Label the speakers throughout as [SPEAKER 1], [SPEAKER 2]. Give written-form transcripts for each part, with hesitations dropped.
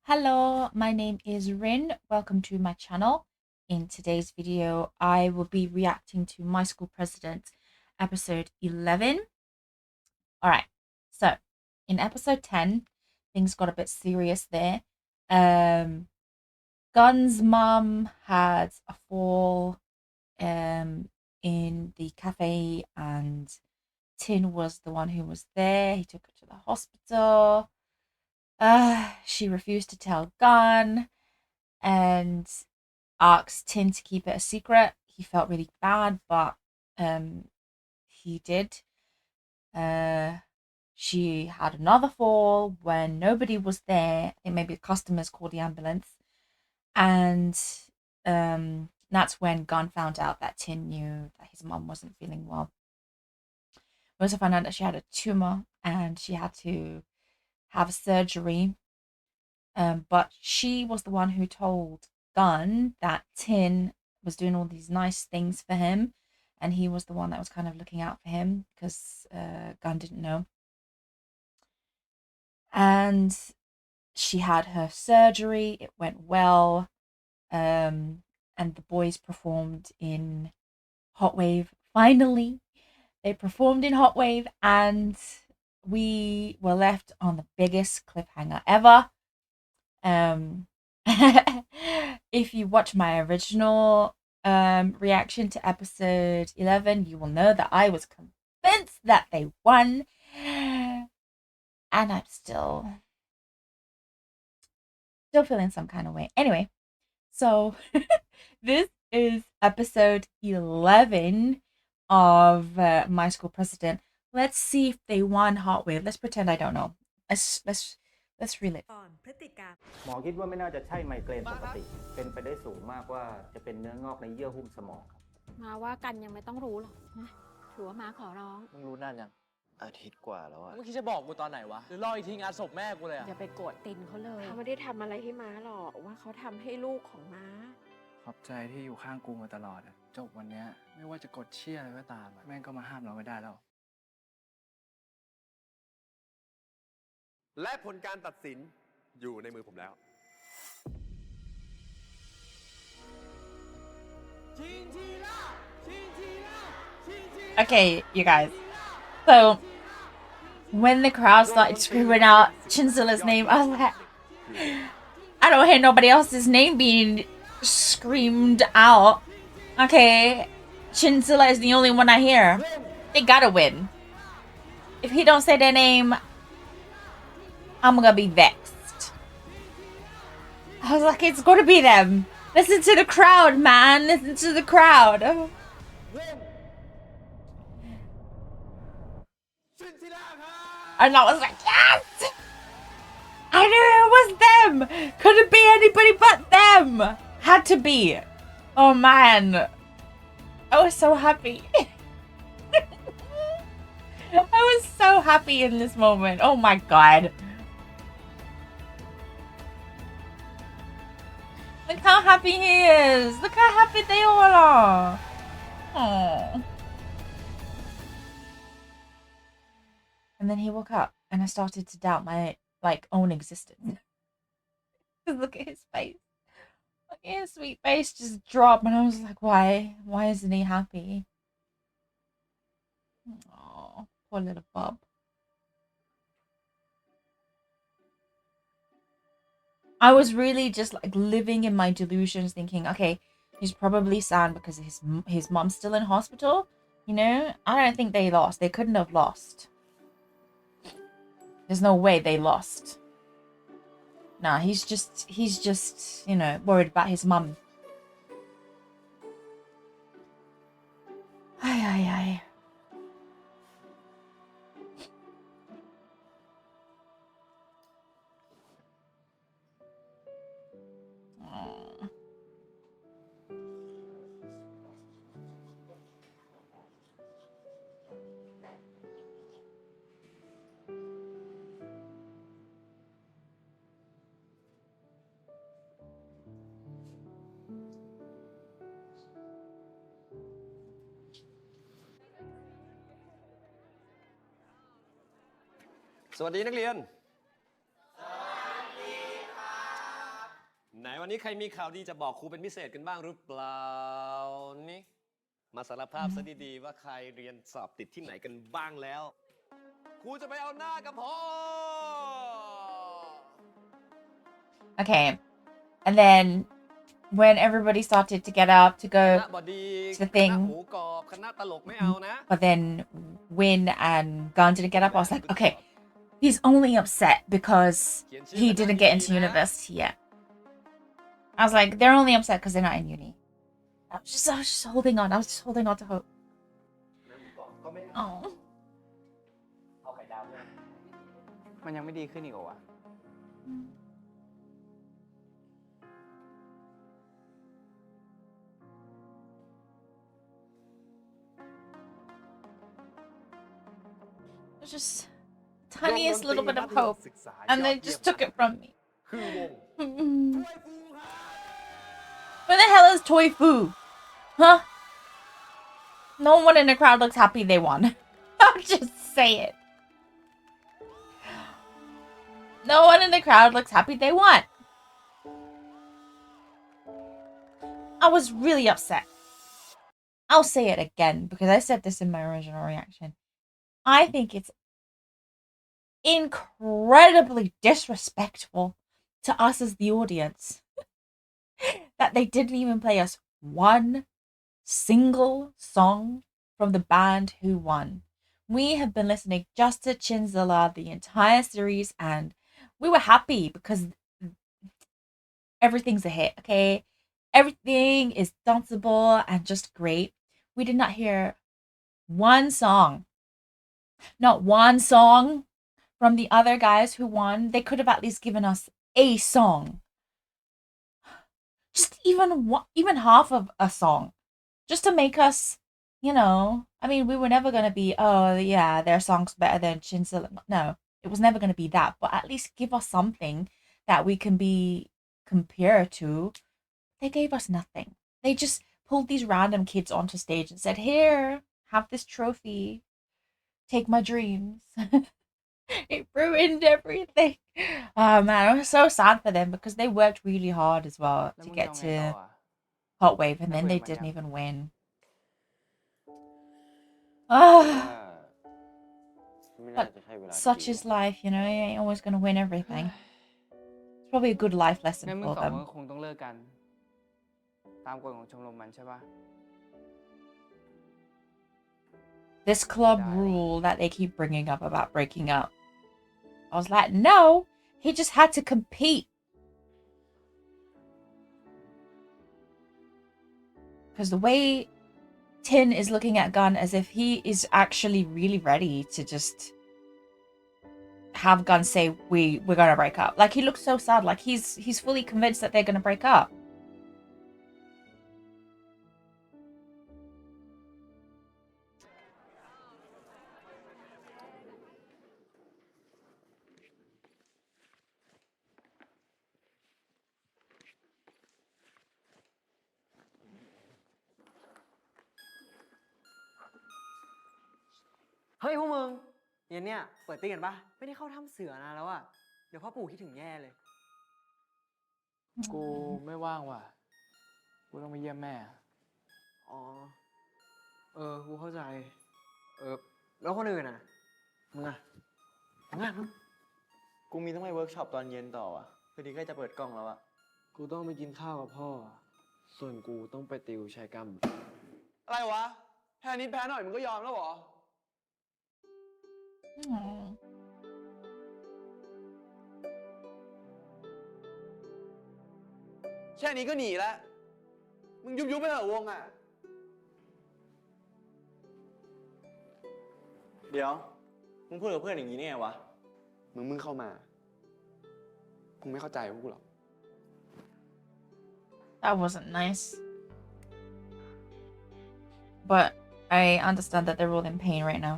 [SPEAKER 1] Hello, my name is Rin. Welcome to my channel. In today's video, I will be reacting to My School President episode 11. Alright, so in episode 10, things got a bit serious there. Gun's mum had a fall in the cafe, and Tin was the one who was there. He took her to the hospital. She refused to tell Gun and asked Tin to keep it a secret. He felt really bad, but he did. She had another fall when nobody was there. I think maybe customers called the ambulance, and that's when Gun found out that Tin knew that his mum wasn't feeling well. We also found out that she had a tumor and she had to have surgery. But she was the one who told Gun that Tin was doing all these nice things for him, and he was the one that was kind of looking out for him because Gun didn't know. And she had her surgery, it went well, and the boys performed in Hot Wave. Finally, they performed in Hot Wave, and we were left on the biggest cliffhanger ever. If you watch my original reaction to episode 11, you will know that I was convinced that they won, and I'm still feeling some kind of way. Anyway, so this is episode 11 of My School President. Let's see if they won Hot Wave. Let's pretend I don't know. Let's relive.
[SPEAKER 2] หมอคิดว่าไม่น่าจะใช่ไมเกรนปกติเป็นไปได้สูงมากว่าจะเป็นเนื้องอกในเยื่อหุ้มสมองครับ
[SPEAKER 3] มาว่ากันยังไม่ต้องรู้หรอกนะถือว่ามาขอร้อง
[SPEAKER 4] มึงรู้นานยังอาทิตย์กว่าแล้วอะ
[SPEAKER 5] มึงคิดจะบอกกูตอนไหนวะหรือรออีกทีงานศพแม่กูเลยอะ
[SPEAKER 3] อย่าไปโกรธตินเขาเลยเขาไม่ได้ทำอะไรให้ม้าหรอกว่าเขาทำให้ลูกของม้า
[SPEAKER 4] ขอบใจที่อยู่ข้างกูมาตลอดอะจบวันเนี้ยไม่ว่าจะกดเชี่ยอะไรก็ตามแม่งก็มาห้ามเราไม่ได้แล้ว
[SPEAKER 6] และผลการตัดสินอยู่ในมือผมแล้ว
[SPEAKER 1] Okay, you guys. So when the crowd started screaming out Chinzilla's name, I was like, I don't hear nobody else's name being screamed out. Okay, Chinzilla is the only one I hear. They gotta win. If he don't say their name, I'm gonna be vexed. I was like, it's gonna be them. Listen to the crowd, man. Listen to the crowd. And I was like, yes! I knew it was them! Couldn't be anybody but them! Had to be. Oh man. I was so happy. I was so happy in this moment. Oh my god. Look how happy he is. Look how happy they all are. Aww. And then he woke up and I started to doubt my own existence. Look at his face. Look at his sweet face just drop, and I was like, why? Why isn't he happy? Oh, poor little Bob. I was really just like living in my delusions, thinking, okay, he's probably sad because his mom's still in hospital. You know, I don't think they lost. They couldn't have lost. There's no way they lost. Nah, he's just, you know, worried about his mum. Ay, ay, ay. Aww.
[SPEAKER 6] วันนี้ใครมีข่าวดีจะบอกครูเป็นพิเศษกันบ้างหรือเปล่านี่มาสารภาพซะดีๆว่าใครเรียนสอบติดที่ไหนกันบ้างแล้วครูจะไปเอาหน้ากับพ่อ
[SPEAKER 1] Okay. And then when everybody started to get up to go
[SPEAKER 6] คณะบดี
[SPEAKER 1] to the
[SPEAKER 6] คณะ
[SPEAKER 1] thing,
[SPEAKER 6] หมูกรอบคณะตลกไม่เอานะ
[SPEAKER 1] but then Win and Gun didn't get up, I was like, okay, he's only upset because he didn't get into university yet. I was like, they're only upset because they're not in uni. I was just holding on. I was just holding on to hope. Oh.
[SPEAKER 4] มันยังไม่ดีขึ้นอีกเหรอวะ
[SPEAKER 1] It was just tiniest little bit of hope, and they just took it from me.
[SPEAKER 6] คือวง
[SPEAKER 1] Where the hell is Toy Fu? Huh? No one in the crowd looks happy they won. I'll just say it. No one in the crowd looks happy they won. I was really upset. I'll say it again because I said this in my original reaction. I think it's incredibly disrespectful to us as the audience that they didn't even play us one single song from the band who won. We have been listening just to Chinzilla the entire series, and we were happy because everything's a hit, okay? Everything is danceable and just great. We did not hear one song. Not one song from the other guys who won. They could have at least given us a song. Just even half of a song. Just to make us, you know, I mean, we were never going to be, oh, yeah, their song's better than Chinzilla. No, it was never going to be that. But at least give us something that we can be compared to. They gave us nothing. They just pulled these random kids onto stage and said, here, have this trophy. Take my dreams. It ruined everything. Oh man, I was so sad for them because they worked really hard as well
[SPEAKER 4] แล้ว
[SPEAKER 1] to
[SPEAKER 4] มึง
[SPEAKER 1] get
[SPEAKER 4] จะเอาไง
[SPEAKER 1] to
[SPEAKER 4] ต่ออะ
[SPEAKER 1] Hot Wave, and then
[SPEAKER 4] Hot
[SPEAKER 1] they
[SPEAKER 4] Wave
[SPEAKER 1] didn't
[SPEAKER 4] มันยัง
[SPEAKER 1] even win.
[SPEAKER 7] ว่า
[SPEAKER 1] Ah,
[SPEAKER 7] ไม่น่าจะใช่เวลาที่
[SPEAKER 1] such
[SPEAKER 7] ดี
[SPEAKER 1] is life, you know. You ain't always gonna win everything. It's probably a good life
[SPEAKER 4] งั้น
[SPEAKER 1] lesson
[SPEAKER 4] มึง
[SPEAKER 1] for
[SPEAKER 4] สองคน
[SPEAKER 1] them.
[SPEAKER 4] ก็คงต้องเลิกกัน ตามกฎของชมรมมันใช่ปะ
[SPEAKER 1] This club
[SPEAKER 4] Die.
[SPEAKER 1] rule that they keep bringing up about breaking up. I was like, no, he just had to compete. Because the way Tin is looking at Gun as if he is actually really ready to just have Gun say we're gonna break up. Like he looks so sad, like he's fully convinced that they're gonna break up.
[SPEAKER 8] "เฮ้ยพวกมึงเย็นเนี่ยเปิดตีกันปะไม่ได้เข้าถ้ำเสือนานแล้วอะเดี๋ยวพ่อปู่คิดถึงแย่เลย"
[SPEAKER 4] กูไม่ว่างว่ะ กูต้องไปเยี่ยมแม่
[SPEAKER 8] อ๋อกูเข้าใจแล้วคนอื่นอะมึงอะมึง
[SPEAKER 7] กูมีต้องไปเวิร์กช็อปตอนเย็นต่ออ่ะพอดีใกล้จะเปิดกล้องแล้วอ่ะ
[SPEAKER 9] กูต้องไปกินข้าวกับพ่อ ส่วนกูต้องไปติวชายกรรม
[SPEAKER 5] อะไรวะ แพ้นิดแพ้หน่อยมึงก็ยอมแล้วเหรอ
[SPEAKER 1] Aw.
[SPEAKER 5] แค่นี้ก็หนีแล้ว มึงยุบไปเถอะวงอ่ะ
[SPEAKER 7] เดี๋ยว มึงพูดกับเพื่อนอย่างนี้ได้ไงวะ
[SPEAKER 9] มึงเข้ามา มึงไม่เข้าใจพวกกูหรอก
[SPEAKER 1] That wasn't nice. But I understand that they're all in pain right now.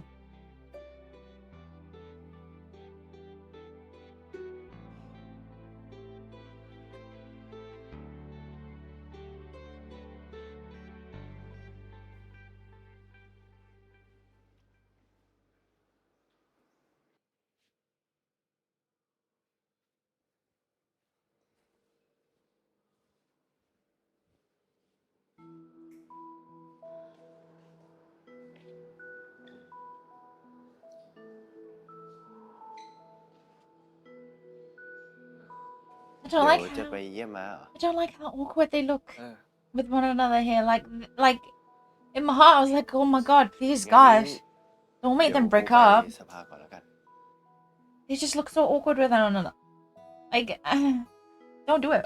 [SPEAKER 1] I don't like
[SPEAKER 7] เดี๋ยวจะ
[SPEAKER 1] how
[SPEAKER 7] ไปเยี่ยมม้าเหรอ
[SPEAKER 1] I don't like how awkward they look
[SPEAKER 4] เออ
[SPEAKER 1] with one another here. Like in my heart, I was like, oh my god, these
[SPEAKER 7] งั้น
[SPEAKER 1] guys, don't make
[SPEAKER 7] เดี๋ยว
[SPEAKER 1] them
[SPEAKER 7] กู
[SPEAKER 1] break
[SPEAKER 7] ไป
[SPEAKER 1] up.
[SPEAKER 7] สภาก่อนแล้วกัน
[SPEAKER 1] They just look so awkward with one another. Like, don't do it.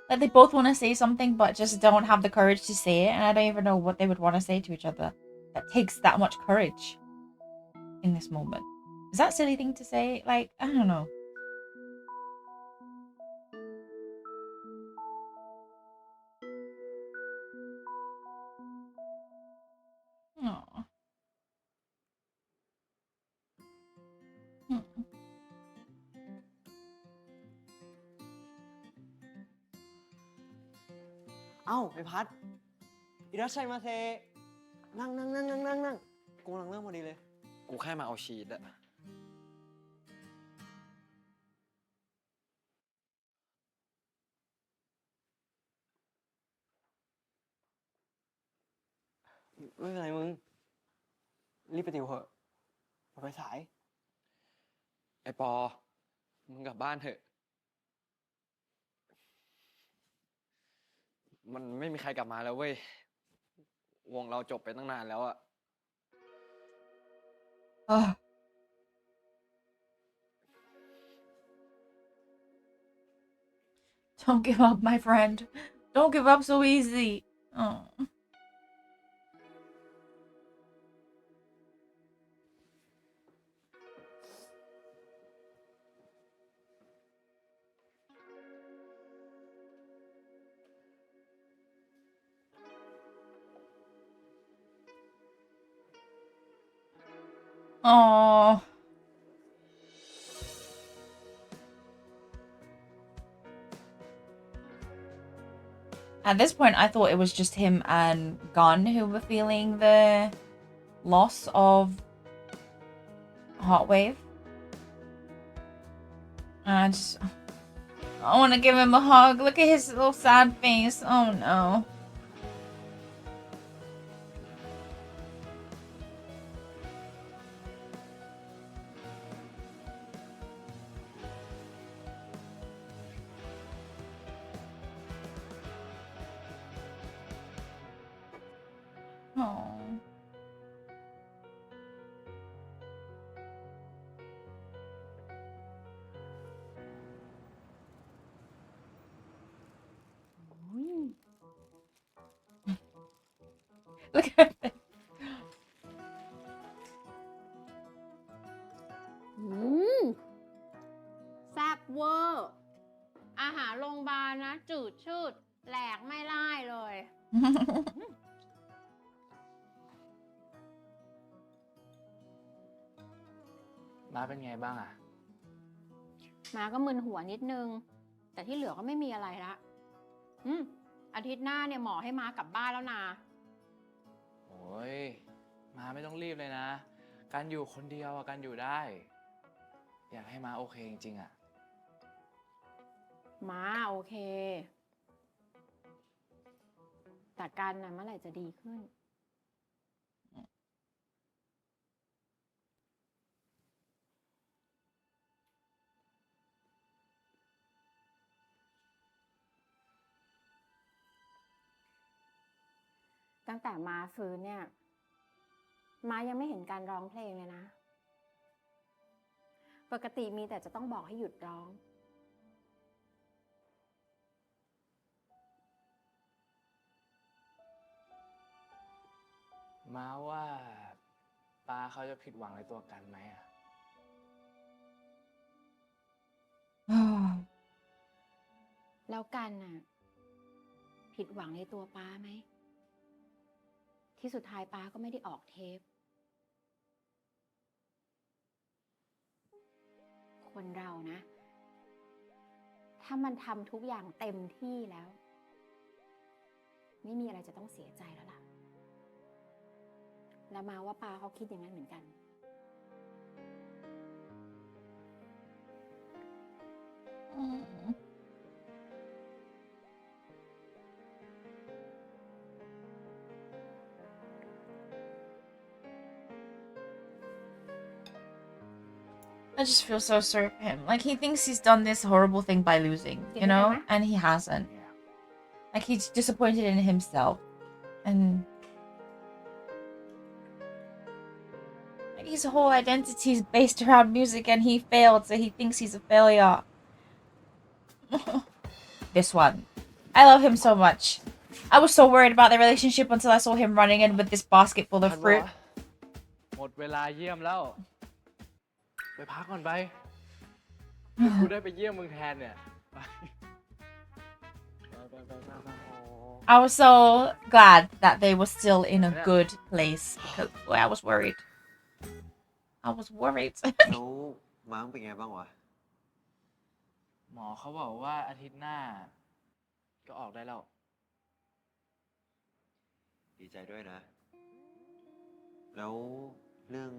[SPEAKER 1] Like they both want to say something, but just don't have the courage to say it, and I don't even know what they would want to say to each other. That takes that much courage in this moment. Is that a silly thing to say? Like, I don't know. Aw. Hmm.
[SPEAKER 8] เอ้าไอ้พัดอิรัชชัยมาเทนั่งกูกำลังเริ่มพอดีเลย
[SPEAKER 9] กูแค่มาเอาชีตอะ
[SPEAKER 8] ไม่เป็นไรมึง รีบไปติวเถอะอย่าไปสาย
[SPEAKER 9] ไอปอ มึงกลับบ้านเถอะ มันไม่มีใครกลับมาแล้วเว้ย วงเราจบไปตั้งนานแล้วอะ
[SPEAKER 1] Ugh. Don't give up, my friend. Don't give up so easy. Oh. Oh. At this point, I thought it was just him and Gunn who were feeling the loss of Heartwave. And I want to give him a hug. Look at his little sad face. Oh no. Oh. Look at it.
[SPEAKER 3] แซ่บเวอร์ อาหารโรงพยาบาลนะ จืดชืดแหลกไม่ไล่เลย
[SPEAKER 4] ม้าเป็นไงบ้างอะ
[SPEAKER 3] มาก็มึนหัวนิดนึง แต่ที่เหลือก็ไม่มีอะไรละอาทิตย์หน้าเนี่ยหมอให้ม้ากลับบ้านแล้วนะ
[SPEAKER 4] โอ้ย ม้าไม่ต้องรีบเลยนะ การอยู่คนเดียวอะการอยู่ได้ อยากให้ม้าโอเคจริงๆอะ
[SPEAKER 3] ม้าโอเค แต่กันนะเมื่อไหร่จะดีขึ้น ตั้งแต่ม้าฟื้นเนี่ย ม้ายังไม่เห็นการร้องเพลงเลยนะ ปกติมีแต่จะต้องบอกให้หยุดร้อง
[SPEAKER 4] ม้าว่าป้าเขาจะผิดหวังในตัวกันไหมอะ
[SPEAKER 3] แล้วกันน่ะ ผิดหวังในตัวป้าไหม ที่สุดท้ายป้าก็ไม่ได้ออกเทป คนเรานะ ถ้ามันทำทุกอย่างเต็มที่แล้ว ไม่มีอะไรจะต้องเสียใจแล้วล่ะ แล้วมาว่าป้าเขาคิดอย่างนั้นเหมือนกัน
[SPEAKER 1] Oh. I just feel so sorry for him. Like, he thinks he's done this horrible thing by losing, you know? And he hasn't. Like, he's disappointed in himself. And like, his whole identity is based around music and he failed, so he thinks he's a failure. This one. I love him so much. I was so worried about their relationship until I saw him running in with this basket full
[SPEAKER 4] ทั
[SPEAKER 1] of
[SPEAKER 4] นวะ
[SPEAKER 1] fruit.
[SPEAKER 4] หมดเวลาเยี่ยมแล้ว ไปพักก่อนไปเดี๋ยวกูได้ไปเยี่ยมมึงแทนเนี่ย ไป
[SPEAKER 1] I was so glad that they were still in a good place because boy, I was worried. I was worried.
[SPEAKER 7] แล้วม้างเป็นไงบ้างวะ
[SPEAKER 4] หมอเขาบอกว่าอาทิตย์หน้า ก็ออกได้แล้ว
[SPEAKER 7] ดีใจด้วยนะ แล้วเรื่อง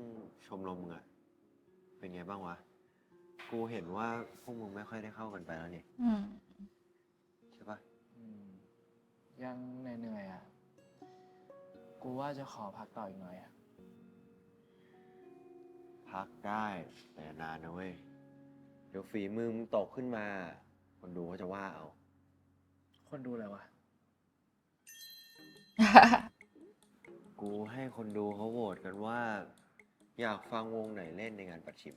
[SPEAKER 7] ชมรมมึงอะเป็นไงบ้างวะ กูเห็นว่าพวกมึงไม่ค่อยได้เข้ากันไปแล้วนี่ ใช่ปะ
[SPEAKER 4] ยังเหนื่อยๆอ่ะ กูว่าจะขอพักต่ออีกหน่อยอ่ะ
[SPEAKER 7] พักได้แต่นานนะเว้ย เดี๋ยวฝีมือมึงตกขึ้นมา คนดูเขาจะว่าเอา
[SPEAKER 4] คนดูอะไรวะ
[SPEAKER 7] กูให้คนดูเขาโหวตกันว่า อยากฟังวงไหนเล่นในงานประชิม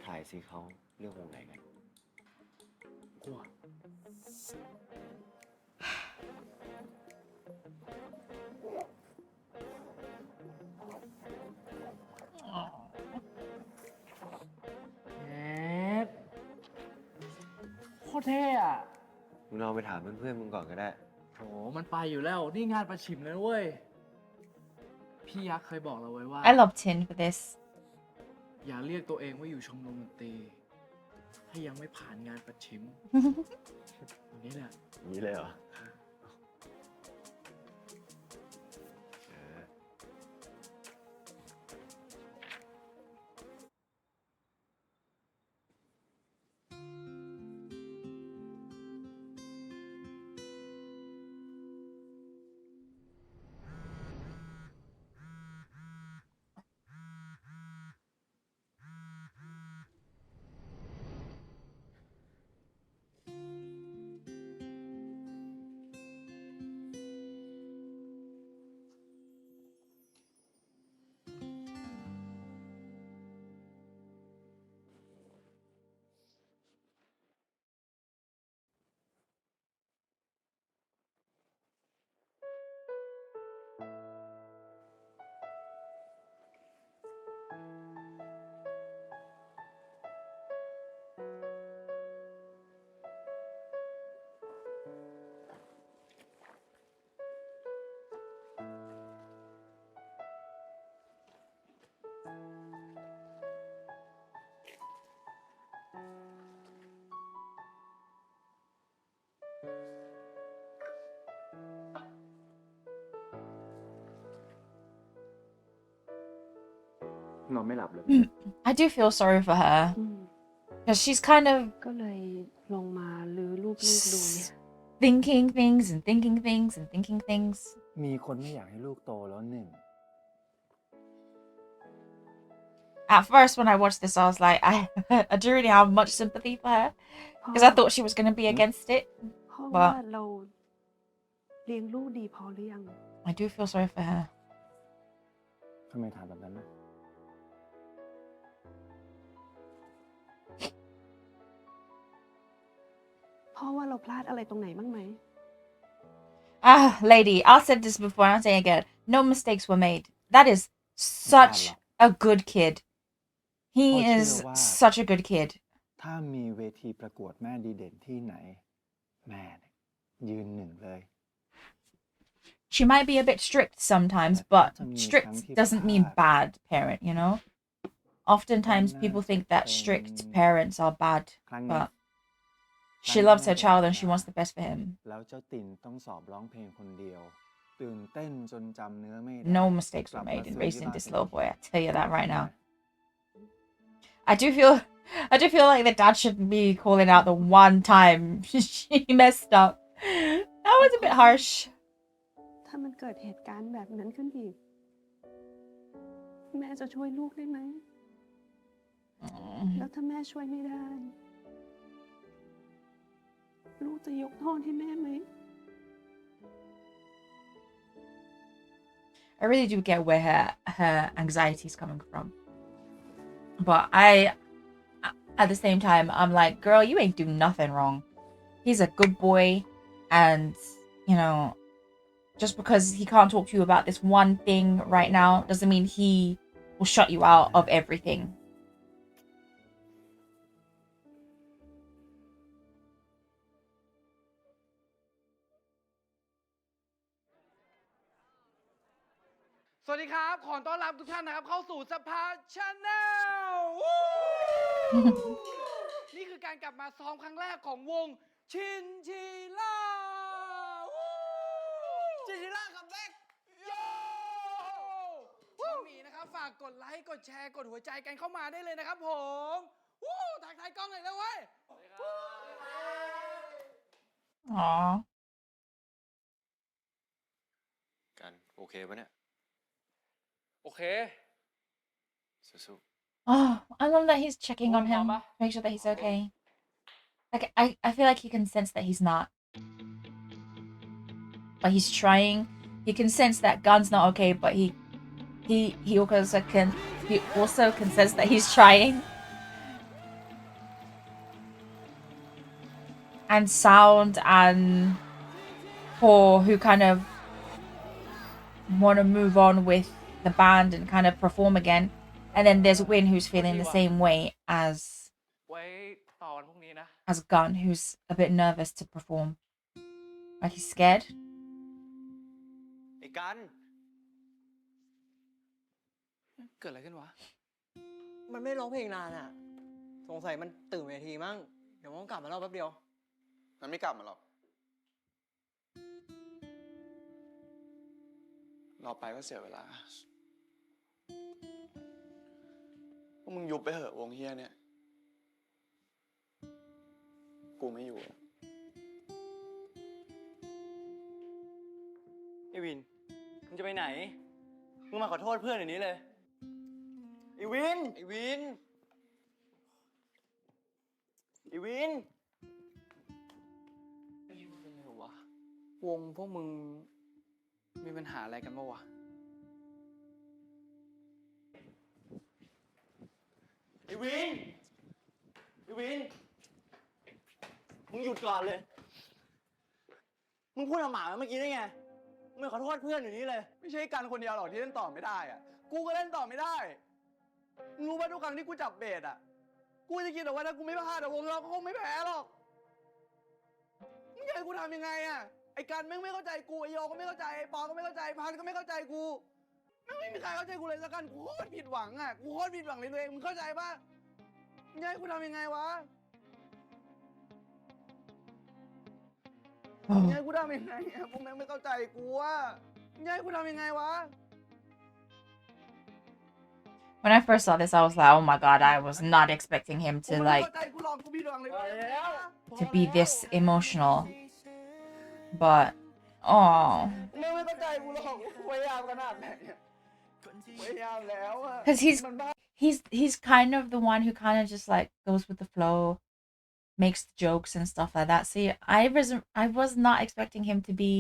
[SPEAKER 7] ถ่ายสิเขาเลือกวงไหนกัน
[SPEAKER 4] กูอะ เอ๊ะโคตรเท่อะ
[SPEAKER 7] มึงลองไปถามเพื่อนๆมึงก่อนก็ได้
[SPEAKER 4] โหมันไปอยู่แล้ว นี่งานประชิมเลยเว้ย พี่ยักษ์เคยบอกเราไว้ว่า
[SPEAKER 1] I love Tin for this.
[SPEAKER 4] อย่าเรียกตัวเองว่าอยู่ชมรมดนตรี ให้ยังไม่ผ่านงานประชิม อย่างนี้แหละ
[SPEAKER 7] นี้เลยเหรอ
[SPEAKER 2] นอนไม่หลับเลย
[SPEAKER 1] I do feel sorry for her because she's kind of
[SPEAKER 10] ก็เลยลงมาลื้อรูปลูกดูเนี่ย
[SPEAKER 1] thinking things and thinking things and thinking things.
[SPEAKER 2] มีคนไม่อยากให้ลูกโตแล้วหนึ่ง
[SPEAKER 1] At first, when I watched this, I was like, I do really have much sympathy for her because I thought she was going to be against it.
[SPEAKER 10] เพราะว่า
[SPEAKER 1] But
[SPEAKER 10] เราเลี้ยงลูกดีพอหรือยัง
[SPEAKER 1] I do feel sorry for her.
[SPEAKER 2] ทำไมถามแบบนั้นนะ
[SPEAKER 10] เพราะว่าเราพลาดอะไรตรงไหนบ้างไหม
[SPEAKER 1] Lady, I said this before and I'll say it again. No mistakes were made. That is such a good kid. He is such a good kid.
[SPEAKER 2] ถ้ามีเวทีประกวดแม่ดีเด่นที่ไหน แม่เนี่ยยืนหนึ่งเลย
[SPEAKER 1] She might be a bit strict sometimes, but strict doesn't mean bad parent, you know? Oftentimes people think that strict parents are bad, but she loves her child and she wants the best for him.
[SPEAKER 2] แล้วเจ้าติ่นต้องสอบร้องเพลงคนเดียว ตื่นเต้นจนจำเนื้อไม่ได้
[SPEAKER 1] No mistakes were made in raising this little boy, I tell you that right now. I do feel like the dad shouldn't be calling out the one time she messed up. That was a bit harsh.
[SPEAKER 10] ถ้ามันเกิดเหตุการณ์แบบนั้นขึ้นอีก แม่จะช่วยลูกได้ไหม แล้วถ้าแม่ช่วยไม่ได้ ลูกจะยกโทษให้แม่ไหม
[SPEAKER 1] I really do get where her anxiety is coming from, but at the same time I'm like, girl, you ain't do nothing wrong. He's a good boy, and you know, just because he can't talk to you about this one thing right now doesn't mean he will shut you out of everything.
[SPEAKER 4] สวัสดีครับ ขอต้อนรับทุกท่านนะครับเข้าสู่สภาชาแนล นี่คือการกลับมาซ้อมครั้งแรกของวงชินชิล่า ชินชิล่าคัมแบ็กโย่น้องหมีนะครับฝากกดไลค์กดแชร์กดหัวใจกันเข้ามาได้เลยนะครับผมทักทายกล้องเลยนะเว้ย
[SPEAKER 1] Aww.
[SPEAKER 7] กันโอเคปะเนี่ย
[SPEAKER 4] โอเค
[SPEAKER 7] สู้
[SPEAKER 1] Oh, I love that he's checking on him,
[SPEAKER 4] Mama.
[SPEAKER 1] make sure that he's okay. Like I feel like he can sense that he's not, but he's trying. He can sense that Gun's not okay, but he also can sense that he's trying. And Sound and Paul, who kind of want to move on with the band and kind of perform again. And then there's Win, who's feeling the same way
[SPEAKER 4] ไว้ต่อวันพรุ่งนี้นะ
[SPEAKER 1] as Gun, who's a bit nervous to perform. Like he's scared.
[SPEAKER 7] ไอ้กัน
[SPEAKER 4] เกิดอะไรขึ้นวะ
[SPEAKER 8] มันไม่ร้องเพลงนานอ่ะ สงสัยมันตื่นเวทีมั้ง เดี๋ยวมันกลับมาเล่าแป๊บเดียว
[SPEAKER 5] มันไม่กลับมาหรอก รอไปก็เสียเวลา พวกมึงยุบไปเหอะวงเฮียเนี่ย กูไม่อยู่
[SPEAKER 8] ไอวิน มึงจะไปไหน มึงมาขอโทษเพื่อนอย่างนี้เลย ไอวิน ไอวิน ไอวิน
[SPEAKER 4] เป็นไงวะ วงพวกมึงมีปัญหาอะไรกันบ้างวะ
[SPEAKER 8] ไอวิน ไอวิน มึงหยุดก่อนเลย มึงพูดกับหมาเมื่อกี้ได้ไง มึงขอโทษเพื่อนอย่างนี้เลย
[SPEAKER 5] ไม่ใช่กันคนเดียวหรอกที่เล่นต่อไม่ได้อะกูก็เล่นต่อไม่ได้ มึงรู้ป่ะทุกครั้งที่กูจับเบสอะกูจะคิดแต่ว่าถ้ากูไม่พลาดวงเราก็คงไม่แพ้หรอก มึงอยากให้กูทำยังไงอะไอ้กันแม่งไม่เข้าใจกูไอโยก็ไม่เข้าใจไอ้ปอก็ไม่เข้าใจพันก็ไม่เข้าใจกูแม่งไม่มีใครเข้าใจกูเลยสักกันกูโคตรผิดหวังอะกูโคตรผิดหวังเลยตัวเองมึงเข้าใจป่ะมึงอยากให้กูทำยังไงวะ
[SPEAKER 1] Oh.
[SPEAKER 5] ยายกูทำยังไงอะพวกแม่งไม่เข้าใจกูอะยายกูทำยังไงวะ
[SPEAKER 1] When I first saw this, I was like, oh my god, I was not expecting him to like
[SPEAKER 5] เข้าใจกูหลอกกูผิดหวังเลย
[SPEAKER 1] to be this emotional. But oh,
[SPEAKER 5] ไม่เข้าใจกูหรอกกูพยายามขนาดไหนอะพยายามแล้วอะ
[SPEAKER 1] because he's kind of the one who kind of just like goes with the flow, makes jokes and stuff like that. See, I was not expecting him to be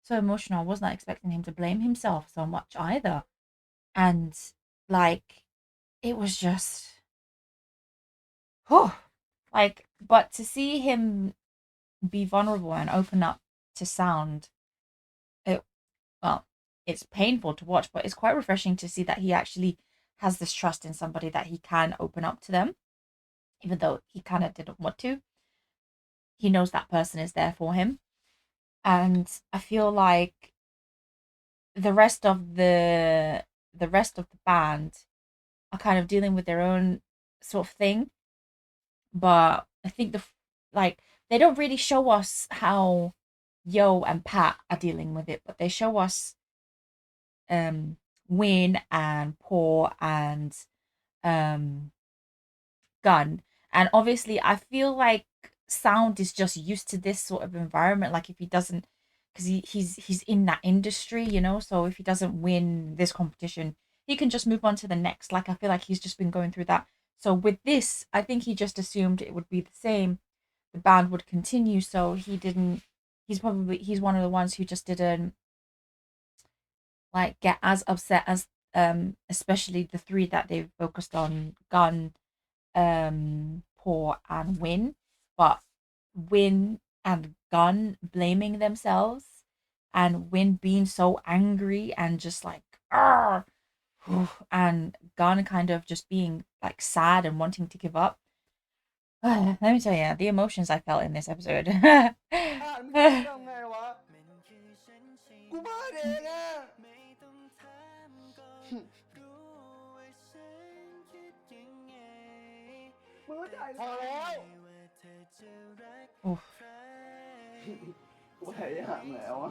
[SPEAKER 1] so emotional. I was not expecting him to blame himself so much either. And like it was just like, but to see him be vulnerable and open up to Sound, it's painful to watch, but it's quite refreshing to see that he actually has this trust in somebody that he can open up to them, even though he kind of didn't want to. He knows that person is there for him. And I feel like the rest of the band are kind of dealing with their own sort of thing. But I think they don't really show us how Yo and Pat are dealing with it, but they show us Win and Paul and Gun. And obviously I feel like Sound is just used to this sort of environment. Like if he doesn't, because he's in that industry, you know, so if he doesn't win this competition, he can just move on to the next. Like I feel like he's just been going through that So with this, I think he just assumed it would be the same. The band would continue, so he didn't. He's one of the ones who just didn't like get as upset as especially the three that they focused on: Gun, Paul, and Win. But Win and Gun blaming themselves, and Win being so angry and just like "Arr!" and Gun kind of just being like sad and wanting to give up. Let me tell you, the emotions I felt in this episode.
[SPEAKER 5] มึงทำไงวะ กูพลาดเองอะมึงเข้าใจพอแล้ว
[SPEAKER 1] Oof.
[SPEAKER 5] กูพยายามแล้วอะ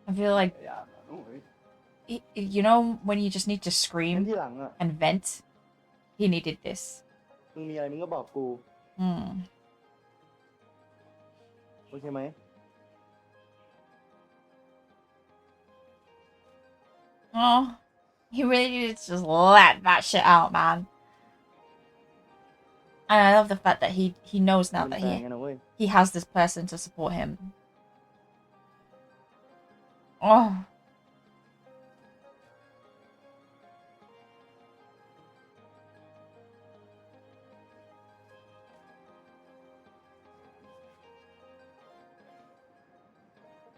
[SPEAKER 1] I feel
[SPEAKER 5] พ
[SPEAKER 1] like
[SPEAKER 5] ยายามแล้วโอ้ย
[SPEAKER 1] you know when you just need to
[SPEAKER 5] งั้น
[SPEAKER 1] scream
[SPEAKER 5] ที่หลังอะ
[SPEAKER 1] and vent. He needed this.
[SPEAKER 5] มึงมีอะไรมึงก็บอกกู
[SPEAKER 1] Hmm.
[SPEAKER 5] โอเคไหม
[SPEAKER 1] Oh, he really needed to just let that shit out, man. And I love the fact that he knows now
[SPEAKER 5] เป็น
[SPEAKER 1] that
[SPEAKER 5] แฟนกันนะเว้ย
[SPEAKER 1] he has this person to support him. Oh.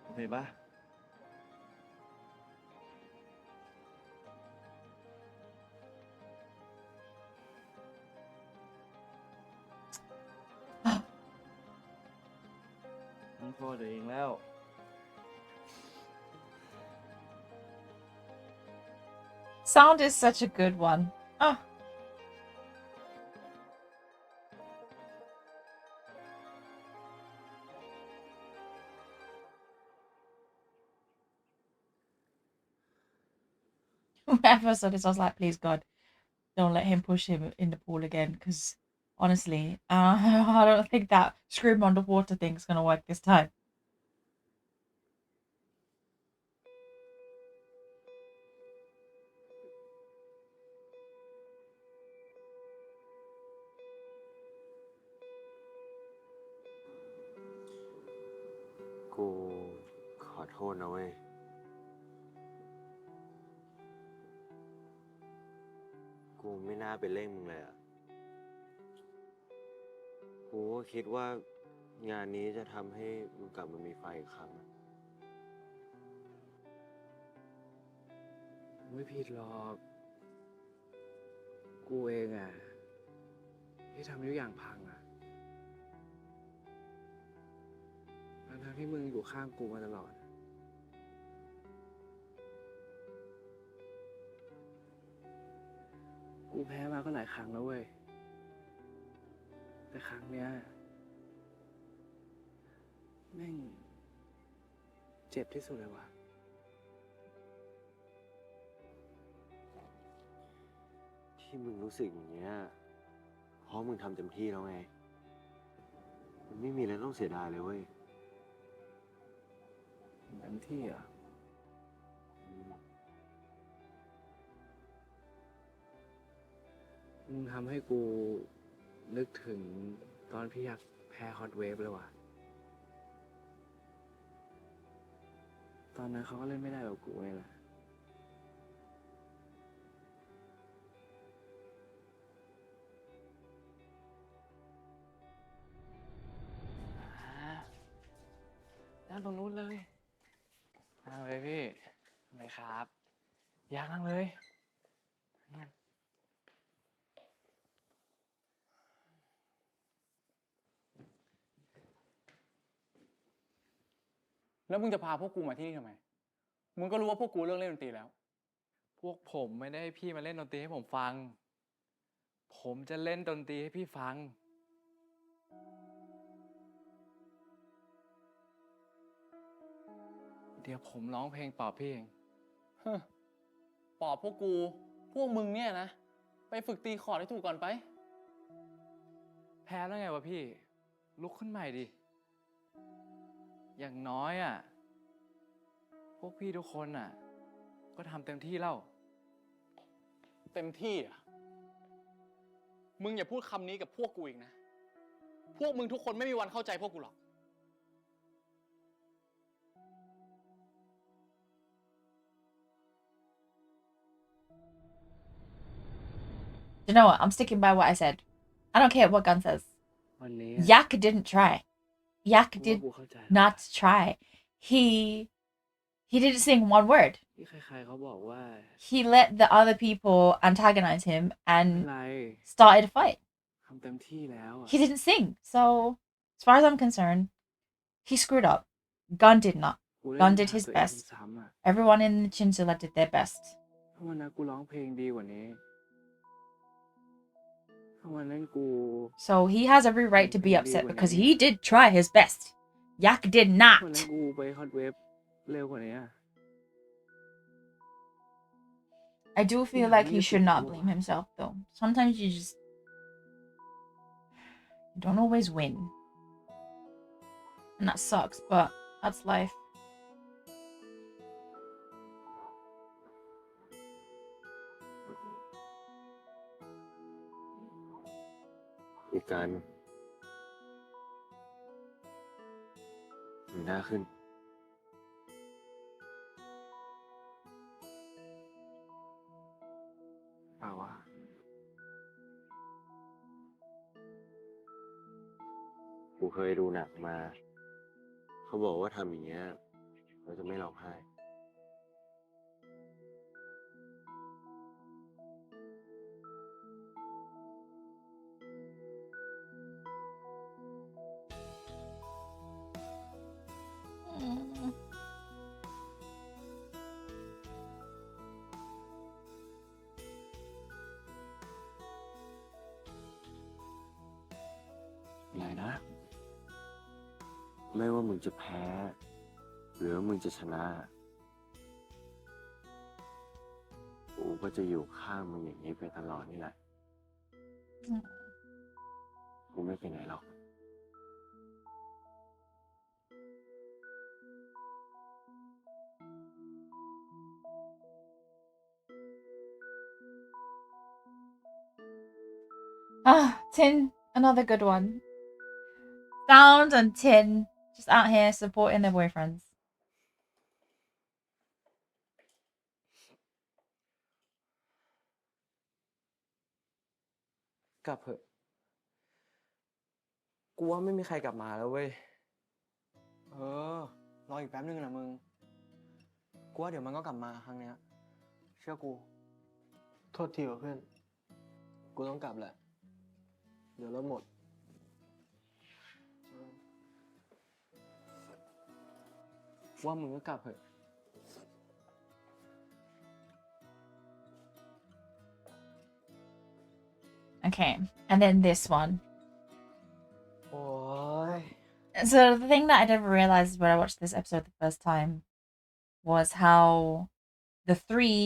[SPEAKER 5] โอเคปะ มึงโทษตัวเองแล้ว
[SPEAKER 1] Sound is such a good one. Oh. Whenever I saw this, I was like, please God, don't let him push him in the pool again. Because honestly, I don't think that scream underwater thing is gonna work this time.
[SPEAKER 7] กูขอโทษนะเว้ย กูไม่น่าไปเร่งมึงเลยอ่ะ กูก็คิดว่างานนี้จะทำให้มึงกลับมามีไฟอีกครั้ง
[SPEAKER 9] ไม่ผิดหรอก กูเองอ่ะ ที่ทำทุกอย่างพังอ่ะทั้งที่มึงอยู่ข้างกูมาตลอด กูแพ้มาก็หลายครั้งแล้วเว้ย แต่ครั้งเนี้ยแม่งเจ็บที่สุดเลยว่ะ
[SPEAKER 7] ที่มึงรู้สึกอย่างเงี้ย เพราะมึงทำเต็มที่แล้วไง มันไม่มีอะไรต้องเสียดายเลยเว้ย
[SPEAKER 9] เต็มที่อ่ะ มึงทำให้กูนึกถึงตอนพี่อยากแพ้ฮอตเวฟเลยว่ะ ตอนนั้นเขาก็เล่นไม่ได้แบบกูเลยแหละ นั่งตรงนู้นเลย นั่งเลยพี่นั่งเลยครับ อยากนั่งเลยนั่ง
[SPEAKER 4] แล้วมึงจะพาพวกกูมาที่นี่ทำไม มึงก็รู้ว่าพวกกูเลิกเล่นดนตรีแล้ว
[SPEAKER 9] พวกผมไม่ได้ให้พี่มาเล่นดนตรีให้ผมฟัง ผมจะเล่นดนตรีให้พี่ฟัง เดี๋ยวผมร้องเพลงปลอบพี่เอง
[SPEAKER 4] ปอบพวกกู พวกมึงเนี่ยนะ ไปฝึกตีคอร์ดให้ถูกก่อนไป
[SPEAKER 9] แพ้แล้วไงวะพี่ ลุกขึ้นใหม่ดิ อย่างน้อยอ่ะ พวกพี่ทุกคนอ่ะ ก็ทำเต็มที่แล้ว
[SPEAKER 4] เต็มที่อ่ะ มึงอย่าพูดคำนี้กับพวกกูอีกนะ พวกมึงทุกคนไม่มีวันเข้าใจพวกกูหรอก
[SPEAKER 1] You know what? I'm sticking by what I said. I don't care what Gun says.
[SPEAKER 9] วันนี้
[SPEAKER 1] Yak didn't try. Yak
[SPEAKER 9] กูว่า
[SPEAKER 1] did
[SPEAKER 9] กูเข้าใจแล้ว
[SPEAKER 1] not try. He didn't sing one word.
[SPEAKER 9] ที่ใครๆเขาบอกว่า
[SPEAKER 1] He let the other people antagonize him
[SPEAKER 9] ไม่เป็น
[SPEAKER 1] and
[SPEAKER 9] ไร
[SPEAKER 1] started a fight.
[SPEAKER 9] ทำเต็มที่แล้วอะ
[SPEAKER 1] He didn't sing. So, as far as I'm concerned, he screwed up. Gun did not.
[SPEAKER 9] กูเล่น
[SPEAKER 1] Gun did
[SPEAKER 9] หา
[SPEAKER 1] his
[SPEAKER 9] ตัวเอง
[SPEAKER 1] best.
[SPEAKER 9] ซ้ำๆอะ
[SPEAKER 1] Everyone in the Chinsula did their best.
[SPEAKER 9] ถ้าวันนั้นกูร้องเพลงดีกว่านี้ถ้าวันนั้นกู
[SPEAKER 1] So he has every right to be upset because he did try his best. Yak did
[SPEAKER 9] วันนั้น
[SPEAKER 1] not.
[SPEAKER 9] กูไปฮอตเวฟเร็วกว่านี้อะ
[SPEAKER 1] I do feel like he should not blame himself though. Sometimes you don't always win. And that sucks, but that's life.
[SPEAKER 7] อีกการหน้าขึ้น
[SPEAKER 9] เปล่าวะ
[SPEAKER 7] กูเคยดูหนังมา เขาบอกว่าทำอย่างเงี้ยเราจะไม่ร้องไห้ อะไรนะ ไม่ว่ามึงจะแพ้ หรือมึงจะชนะ กูก็จะอยู่ข้างมึงอย่างนี้ไปตลอดนี่แหละ กูไม่ไปไหนหรอก
[SPEAKER 1] Tin, another good one. Sound and Tin just out here supporting their boyfriends.
[SPEAKER 5] กลับเถอะ กูว่าไม่มีใครกลับมาแล้วเว้ย รออีกแป๊บนึงนะมึง กูว่าเดี๋ยวมันก็กลับมาครั้งเนี้ย เชื่อกู โทษทีว่ะเพื่อน กูต้องกลับแหละ เดี๋ยวรถหมด ว่ามึงก็กลับเถอะ
[SPEAKER 1] Okay, and then this one.
[SPEAKER 5] โอ้ย
[SPEAKER 1] So the thing that I never realized when I watched this episode the first time was how the three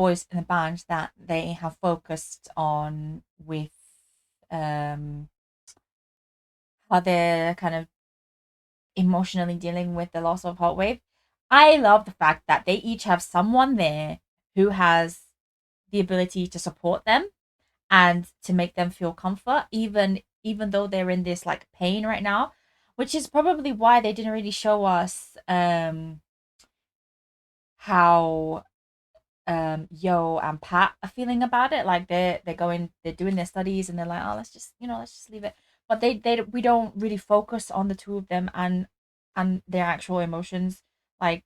[SPEAKER 1] boys in the band that they have focused on with how they're kind of emotionally dealing with the loss of Hot Wave. I love the fact that they each have someone there who has the ability to support them and to make them feel comfort, even though they're in this like pain right now, which is probably why they didn't really show us how Yo and Pat are feeling about it. Like they're doing their studies and they're like, oh, let's just leave it. But we don't really focus on the two of them and their actual emotions like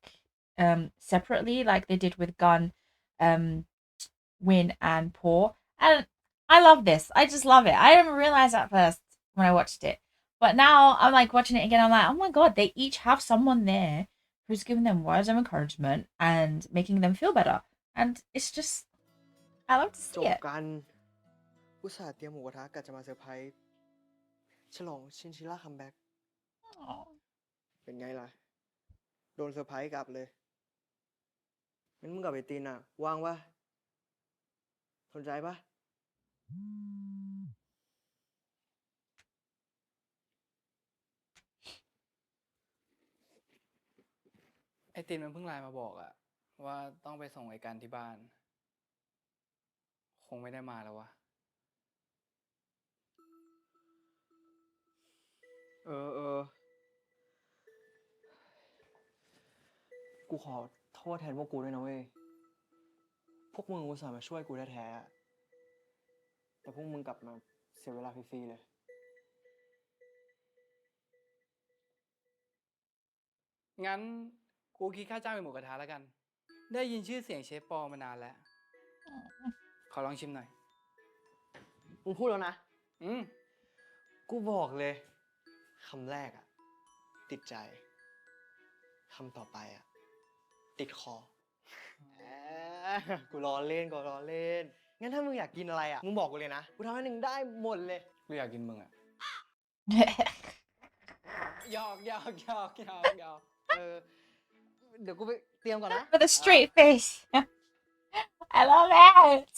[SPEAKER 1] separately, like they did with Gun, Win and Paul. And I love this. I just love it. I didn't realize at first when I watched it, but now I'm like watching it again. I'm like, oh my god, they each have someone there who's giving them words of encouragement and making them feel better. And it's just, I love to
[SPEAKER 5] จ
[SPEAKER 1] see
[SPEAKER 5] บ
[SPEAKER 1] it.
[SPEAKER 5] กันอุตส่าห์เตรียมหมูกระทะกะจะมาเซอร์ไพรส์ฉลองชินชิล่าคัมแบ็ก เป็นไงล่ะ โดนเซอร์ไพรส์กลับเลย งั้นมึงกับไอตีนอ่ะ ว่างปะสนใจปะ
[SPEAKER 4] ไอตินมันเพิ่งไลน์มาบอกอะว่าต้องไปส่งไอ้กันที่บ้าน คงไม่ได้มาแล้ววะ
[SPEAKER 5] เออ กูขอโทษแทนพวกกูด้วยนะเว้ย พวกมึงอุตส่าห์มาช่วยกูแท้ๆอะแต่พวกมึงกลับมาเสียเวลาฟรีๆเลย
[SPEAKER 4] งั้นกูคิดค่าจ้างเป็นหมูกระทะแล้วกัน ได้ยินชื่อเสียงเชฟปอมานานแล้ว ขอลองชิมหน่อย
[SPEAKER 5] มึงพูดแล้วนะ
[SPEAKER 4] ม
[SPEAKER 5] กูบอกเลย คำแรกอะติดใจ คำต่อไปอะติดคอกูล้อเล่นกูล้อเล่น งั้นถ้ามึงอยากกินอะไรอะมึงบอกกูเลยนะ กูทำให้หนึ่งได้หมดเลย
[SPEAKER 4] กูอยากกินมึงอะหยอก
[SPEAKER 5] เดี๋ยวกูไปเตรียมก่อนนะ
[SPEAKER 1] With a straight face. I love it.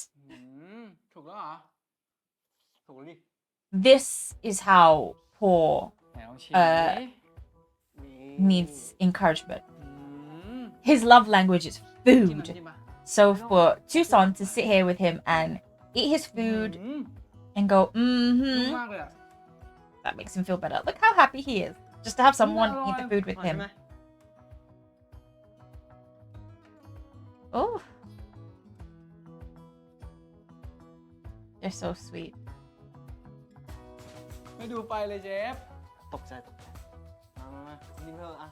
[SPEAKER 4] ถูกแล้วเหรอ
[SPEAKER 5] ถูกแล้วดิ
[SPEAKER 1] This is how Paul
[SPEAKER 4] ไหนลองชิม
[SPEAKER 1] needs encouragement.
[SPEAKER 4] อืม
[SPEAKER 1] His love language is
[SPEAKER 4] จิ้ม
[SPEAKER 1] food.
[SPEAKER 4] น้ำจิ้มปะ
[SPEAKER 1] So for Tucson to sit here with him and eat his food
[SPEAKER 4] อืม
[SPEAKER 1] and go,
[SPEAKER 4] นุ่ม
[SPEAKER 1] mm-hmm,
[SPEAKER 4] มากเลยอะ
[SPEAKER 1] that makes him feel better. Look how happy he is just to have someone eat the food with
[SPEAKER 5] อร่อยใช่
[SPEAKER 1] him.
[SPEAKER 5] ไหม
[SPEAKER 1] Oh, they're so sweet.
[SPEAKER 4] ไม่ดูไฟเลยเชฟ
[SPEAKER 5] ตกใจมายิงเถอะอะ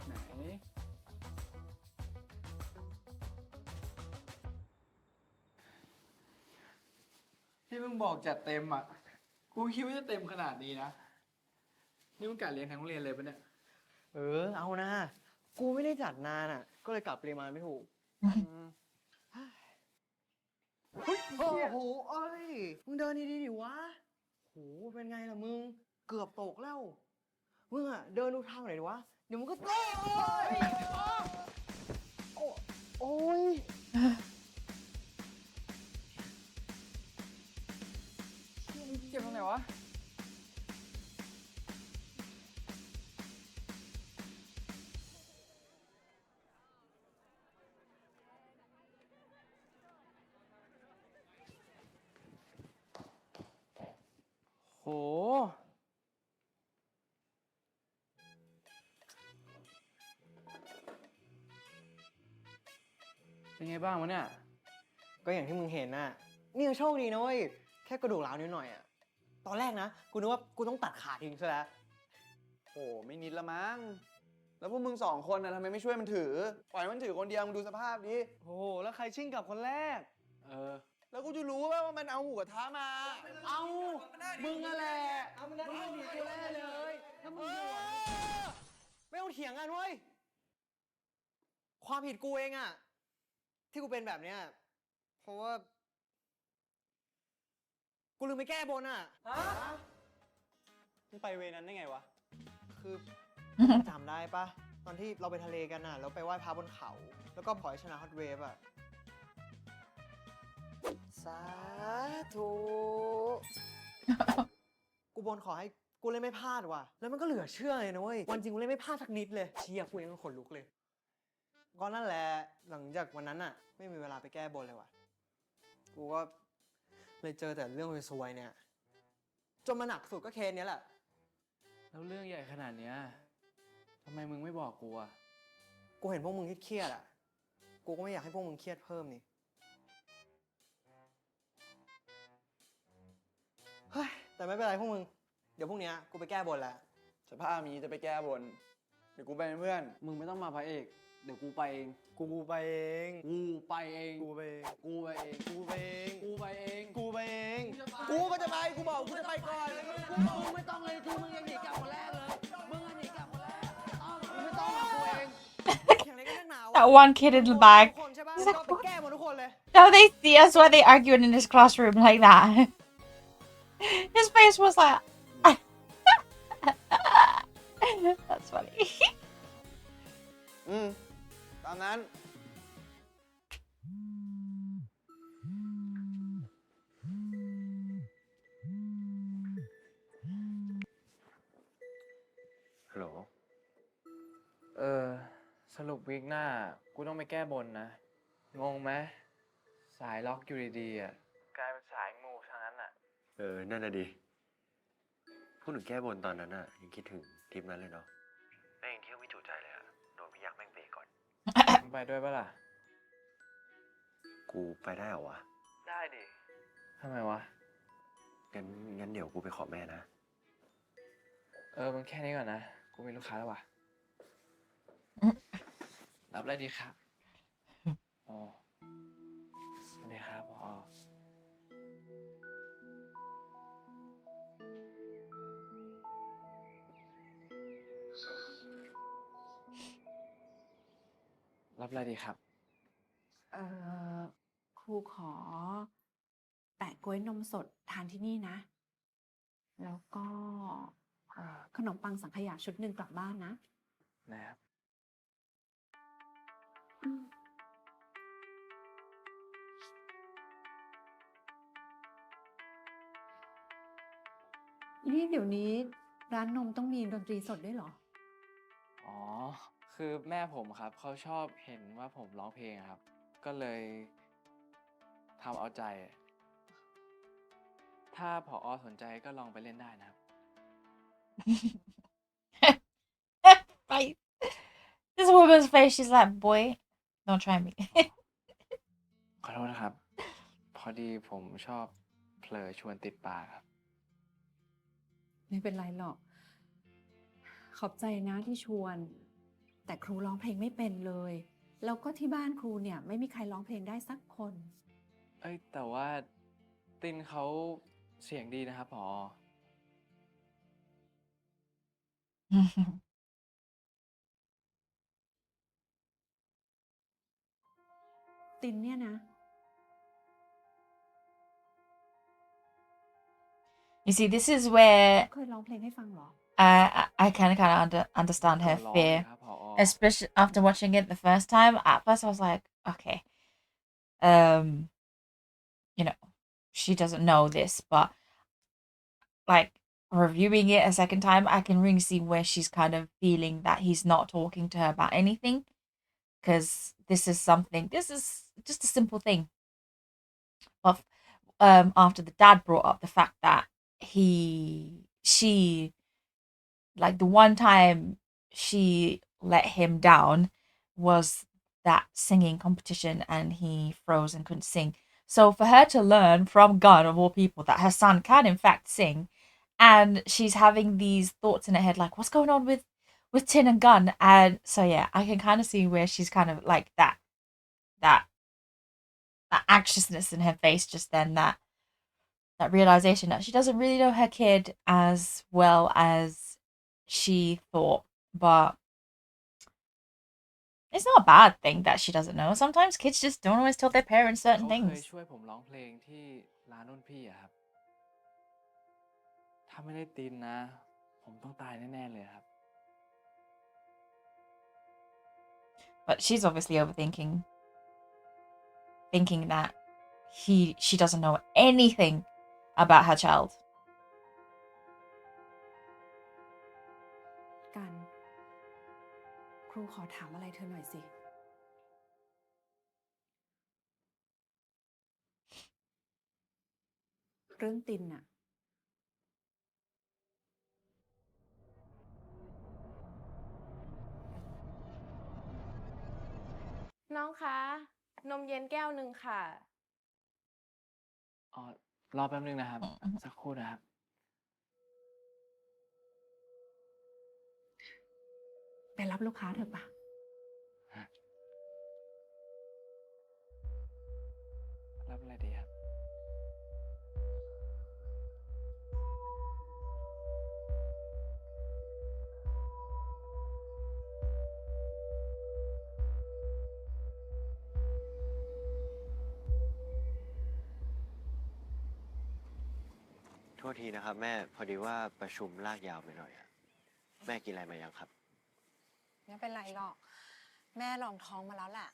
[SPEAKER 4] ไหน ที่มึงบอกจัดเต็มอ่ะ กูคิดว่าจะเต็มขนาดนี้นะ นี่มึงกะเลี้ยงทั้งโรงเรียนเลยปะเนี่ย
[SPEAKER 5] เอานะ กูไม่ได้จัดนานอ่ะ ก็เลยกลับปริมาณไม่ถูกเฮ้ยโอ้โหเอ้ย มึงเดินดีๆดิวะโห เป็นไงล่ะมึง เกือบตกแล้ว มึงอ่ะ เดินดูทางหน่อยดิวะ เดี๋ยวมึงก็ตกโอ้ย
[SPEAKER 4] เจ็บตรงไหนวะ โห เป็นไงบ้างวะเนี่ย
[SPEAKER 5] ก็อย่างที่มึงเห็นน่ะ นี่ก็โชคดีนะเว้ย แค่กระดูกร้าวนิดหน่อยอ่ะ ตอนแรกนะ กูนึกว่ากูต้องตัดขาทิ้งซะแล้ว
[SPEAKER 11] โอ้ไม่นิดละมั้ง แล้วพวกมึง2 คนนะทำไมไม่ช่วยมันถือ ปล่อยมันถือคนเดียวมึงดูสภาพดิ
[SPEAKER 5] โอ้โห แล้วใครชิ่งกับคนแรก
[SPEAKER 11] แล้วกูจะรู้ว่ามันเอาหมูกระทะมา
[SPEAKER 5] เอามึงอะแหละเอามึงหนีกูแน่เลยถ้ามึงไม่ต้องเถียงกันเว้ย ความผิดกูเองอะที่กูเป็นแบบเนี้ย เพราะว่า กูลืมไปแก้บนอะ
[SPEAKER 11] มึงไปเวนั้นได้ไงวะ
[SPEAKER 5] คือจำได้ปะตอนที่เราไปทะเลกันอะแล้วไปไหว้พระบนเขา แล้วก็ปล่อยชนะฮอตเวฟอะสาธุ กูบนขอให้กูเล่นไม่พลาดว่ะ แล้วมันก็เหลือเชื่อเลยนะเว้ย วันจริงกูเล่นไม่พลาดสักนิดเลย เชียกูเองก็ขนลุกเลย ก็นั่นแหละ หลังจากวันนั้นอะไม่มีเวลาไปแก้บนเลยว่ะ กูก็เลยเจอแต่เรื่องซวยๆเนี่ย จนมาหนักสุดก็เคสเนี้ยแหละ
[SPEAKER 9] แล้วเรื่องใหญ่ขนาดเนี้ยทำไมมึงไม่บอกกูอะ
[SPEAKER 5] กูเห็นพวกมึงเครียดๆอะกูก็ไม่อยากให้พวกมึงเครียดเพิ่มนี่ เฮ้ย แต่ไม่เป็นไรพวกมึง เดี๋ยวพรุ่งนี้กูไปแก้บนแล้ว
[SPEAKER 11] สภาพนี้จะไปแก้บน เดี๋ยวกูไปเป็นเพื่อน
[SPEAKER 9] มึงไม่ต้องมาพระเอก เดี๋ยวกูไปเอง
[SPEAKER 5] กูไปเอง
[SPEAKER 9] กูไปเอง
[SPEAKER 5] กูไปเอง
[SPEAKER 9] กูไปเอง
[SPEAKER 5] กูไปเอง
[SPEAKER 9] กูไปเอง
[SPEAKER 5] กูไปเอง
[SPEAKER 11] กูก็จะไป กูบอกกูจะไปก่อน
[SPEAKER 9] มึงไม่ต้องเลยคือมึงยังหนีกลับคนแรกเลย มึงยังหนีกลับคนแรกมึงไม่ต้องหรอกกูเอง
[SPEAKER 1] That one kid in the back. He's like, no, they see us while they arguing in this classroom like that. His face was like, that's funny.
[SPEAKER 11] ตามนั้น
[SPEAKER 7] ฮัลโหล
[SPEAKER 9] สรุปวีคหน้า กูต้องไปแก้บนนะ งงไหม สายล็อกอยู่ดีๆอ่ะ กลายเป็นสายงูทั้งนั้นอ่ะ
[SPEAKER 7] นั่นน่ะดิ ก พูดถึงแก้บนตอนนั้นอะยังคิดถึงทริปนั้นเลยเนาะแม่งเที่ยวไม่จุใจเลยอะโดนพี่ยักษ์แม่งเบรกก่อน
[SPEAKER 9] มึงไปด้วยปะล่ะ
[SPEAKER 7] กูไปได้เหรอวะ
[SPEAKER 9] ได้ดิ ทำไมวะ
[SPEAKER 7] งั้นเดี๋ยวกูไปขอแม่นะ
[SPEAKER 9] มึงแค่นี้ก่อนนะ กูมีลูกค้าแล้ววะรับอะไรดีครับอ๋อสวัสดีครับอ๋อรับอะไรดีครับ
[SPEAKER 3] ครูขอแปะกล้วยนมสดทานที่นี่นะ แล้วก็ขนมปังสังขยาชุดหนึ่งกลับบ้านนะ
[SPEAKER 9] นะครับ
[SPEAKER 3] นี่เดี๋ยวนี้ร้านนมต้องมีดนตรีสดด้วยเหรอ
[SPEAKER 9] อ๋อ คือแม่ผมครับ เขาชอบเห็นว่าผมร้องเพลงครับ ก็เลยทำเอาใจ ถ้าผอ.สนใจก็ลองไปเล่นได้นะครับ
[SPEAKER 1] Like, this woman's face, she's like, boy, don't try me.
[SPEAKER 9] ขอโทษนะครับ พอดีผมชอบเผลอชวนติดปากครับ
[SPEAKER 3] ไม่เป็นไรหรอก ขอบใจนะที่ชวน แต่ครูร้องเพลงไม่เป็นเลย แล้วก็ที่บ้านครูเนี่ยไม่มีใครร้องเพลงได้สักคน
[SPEAKER 9] แต่ว่าตินเขาเสียงดีนะครับผอ.
[SPEAKER 3] ตินเนี่ยนะ
[SPEAKER 1] You see, this is where
[SPEAKER 3] เคยร้องเพลงให้ฟังเหรอ?
[SPEAKER 1] I kind of understand her fear, especially after watching it the first time. At first, I was like, okay, you know, she doesn't know this, but like reviewing it a second time, I can really see where she's kind of feeling that he's not talking to her about anything, because this is just a simple thing. But after the dad brought up the fact that she like the one time she let him down was that singing competition and he froze and couldn't sing. So for her to learn from Gun, of all people, that her son can in fact sing, and she's having these thoughts in her head like, what's going on with Tin and Gun? And so yeah, I can kind of see where she's kind of like that anxiousness in her face just then, that realization that she doesn't really know her kid as well as she thought. But it's not a bad thing that she doesn't know. Sometimes kids just don't always tell their parents certain
[SPEAKER 9] เขาเคย
[SPEAKER 1] things.
[SPEAKER 9] ช่วยผมร้องเพลงที่ร้านรุ่นพี่อะครับ ถ้าไม่ได้ตินนะ ผมต้องตายแน่ๆเลยครับ
[SPEAKER 1] But she's obviously overthinking, thinking that she doesn't know anything about her child.
[SPEAKER 3] กัน ครูขอถามอะไรเธอหน่อยสิ เรื่องตินน่ะ
[SPEAKER 10] น้องคะ นมเย็นแก้วหนึ่งค่ะ
[SPEAKER 9] รอแป๊บนึงนะครับ สักครู่นะครับ
[SPEAKER 3] ไปรับลูกค้าเถอะปะ
[SPEAKER 9] รับอะไรดีครับ
[SPEAKER 7] โทษทีนะครับแม่ พอดีว่าประชุมลากยาวไปหน่อยอะแม่กินอะไรมายังครับ
[SPEAKER 12] ไม่เป็นไรหรอก แม่ลองท้องมาแล้วแหละ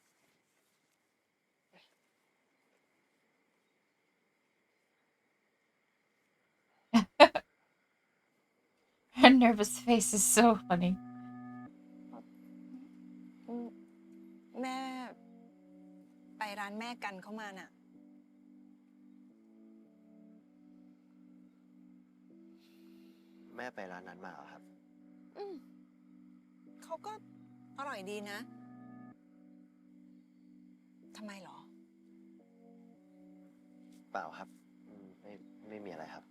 [SPEAKER 1] Her nervous face is so funny.
[SPEAKER 12] แม่ไปร้านแม่กันเข้ามาน่ะ
[SPEAKER 7] แม่ ไปร้านนั้นมาเหรอครับ
[SPEAKER 12] เขาก็อร่อยดีนะ ทำไมเหรอ
[SPEAKER 7] เปล่าครับไม่มีอะไรครับ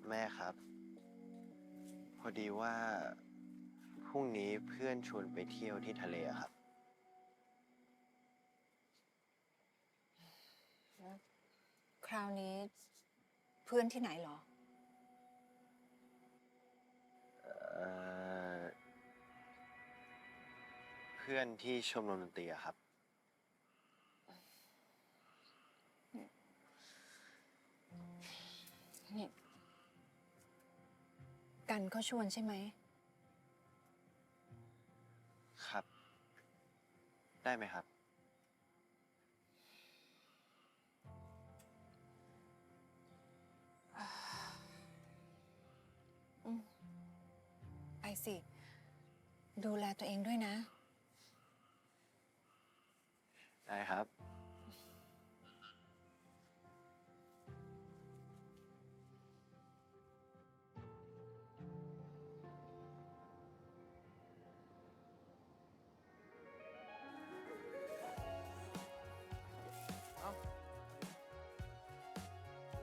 [SPEAKER 7] แม่ครับ พอดีว่าพรุ่งนี้เพื่อนชวนไปเที่ยวที่ทะเลอะครับ
[SPEAKER 12] คราวนี้เพื่อนที่ไหนเหรอ
[SPEAKER 7] เพื่อนที่ชมรมดนตรีอะครับ
[SPEAKER 12] นี่ กันเขาชวนใช่ไหม
[SPEAKER 7] ครับ ได้ไหมครับ
[SPEAKER 12] ไปสิ ดูแลตัวเองด้วยนะ
[SPEAKER 7] ได้ครับ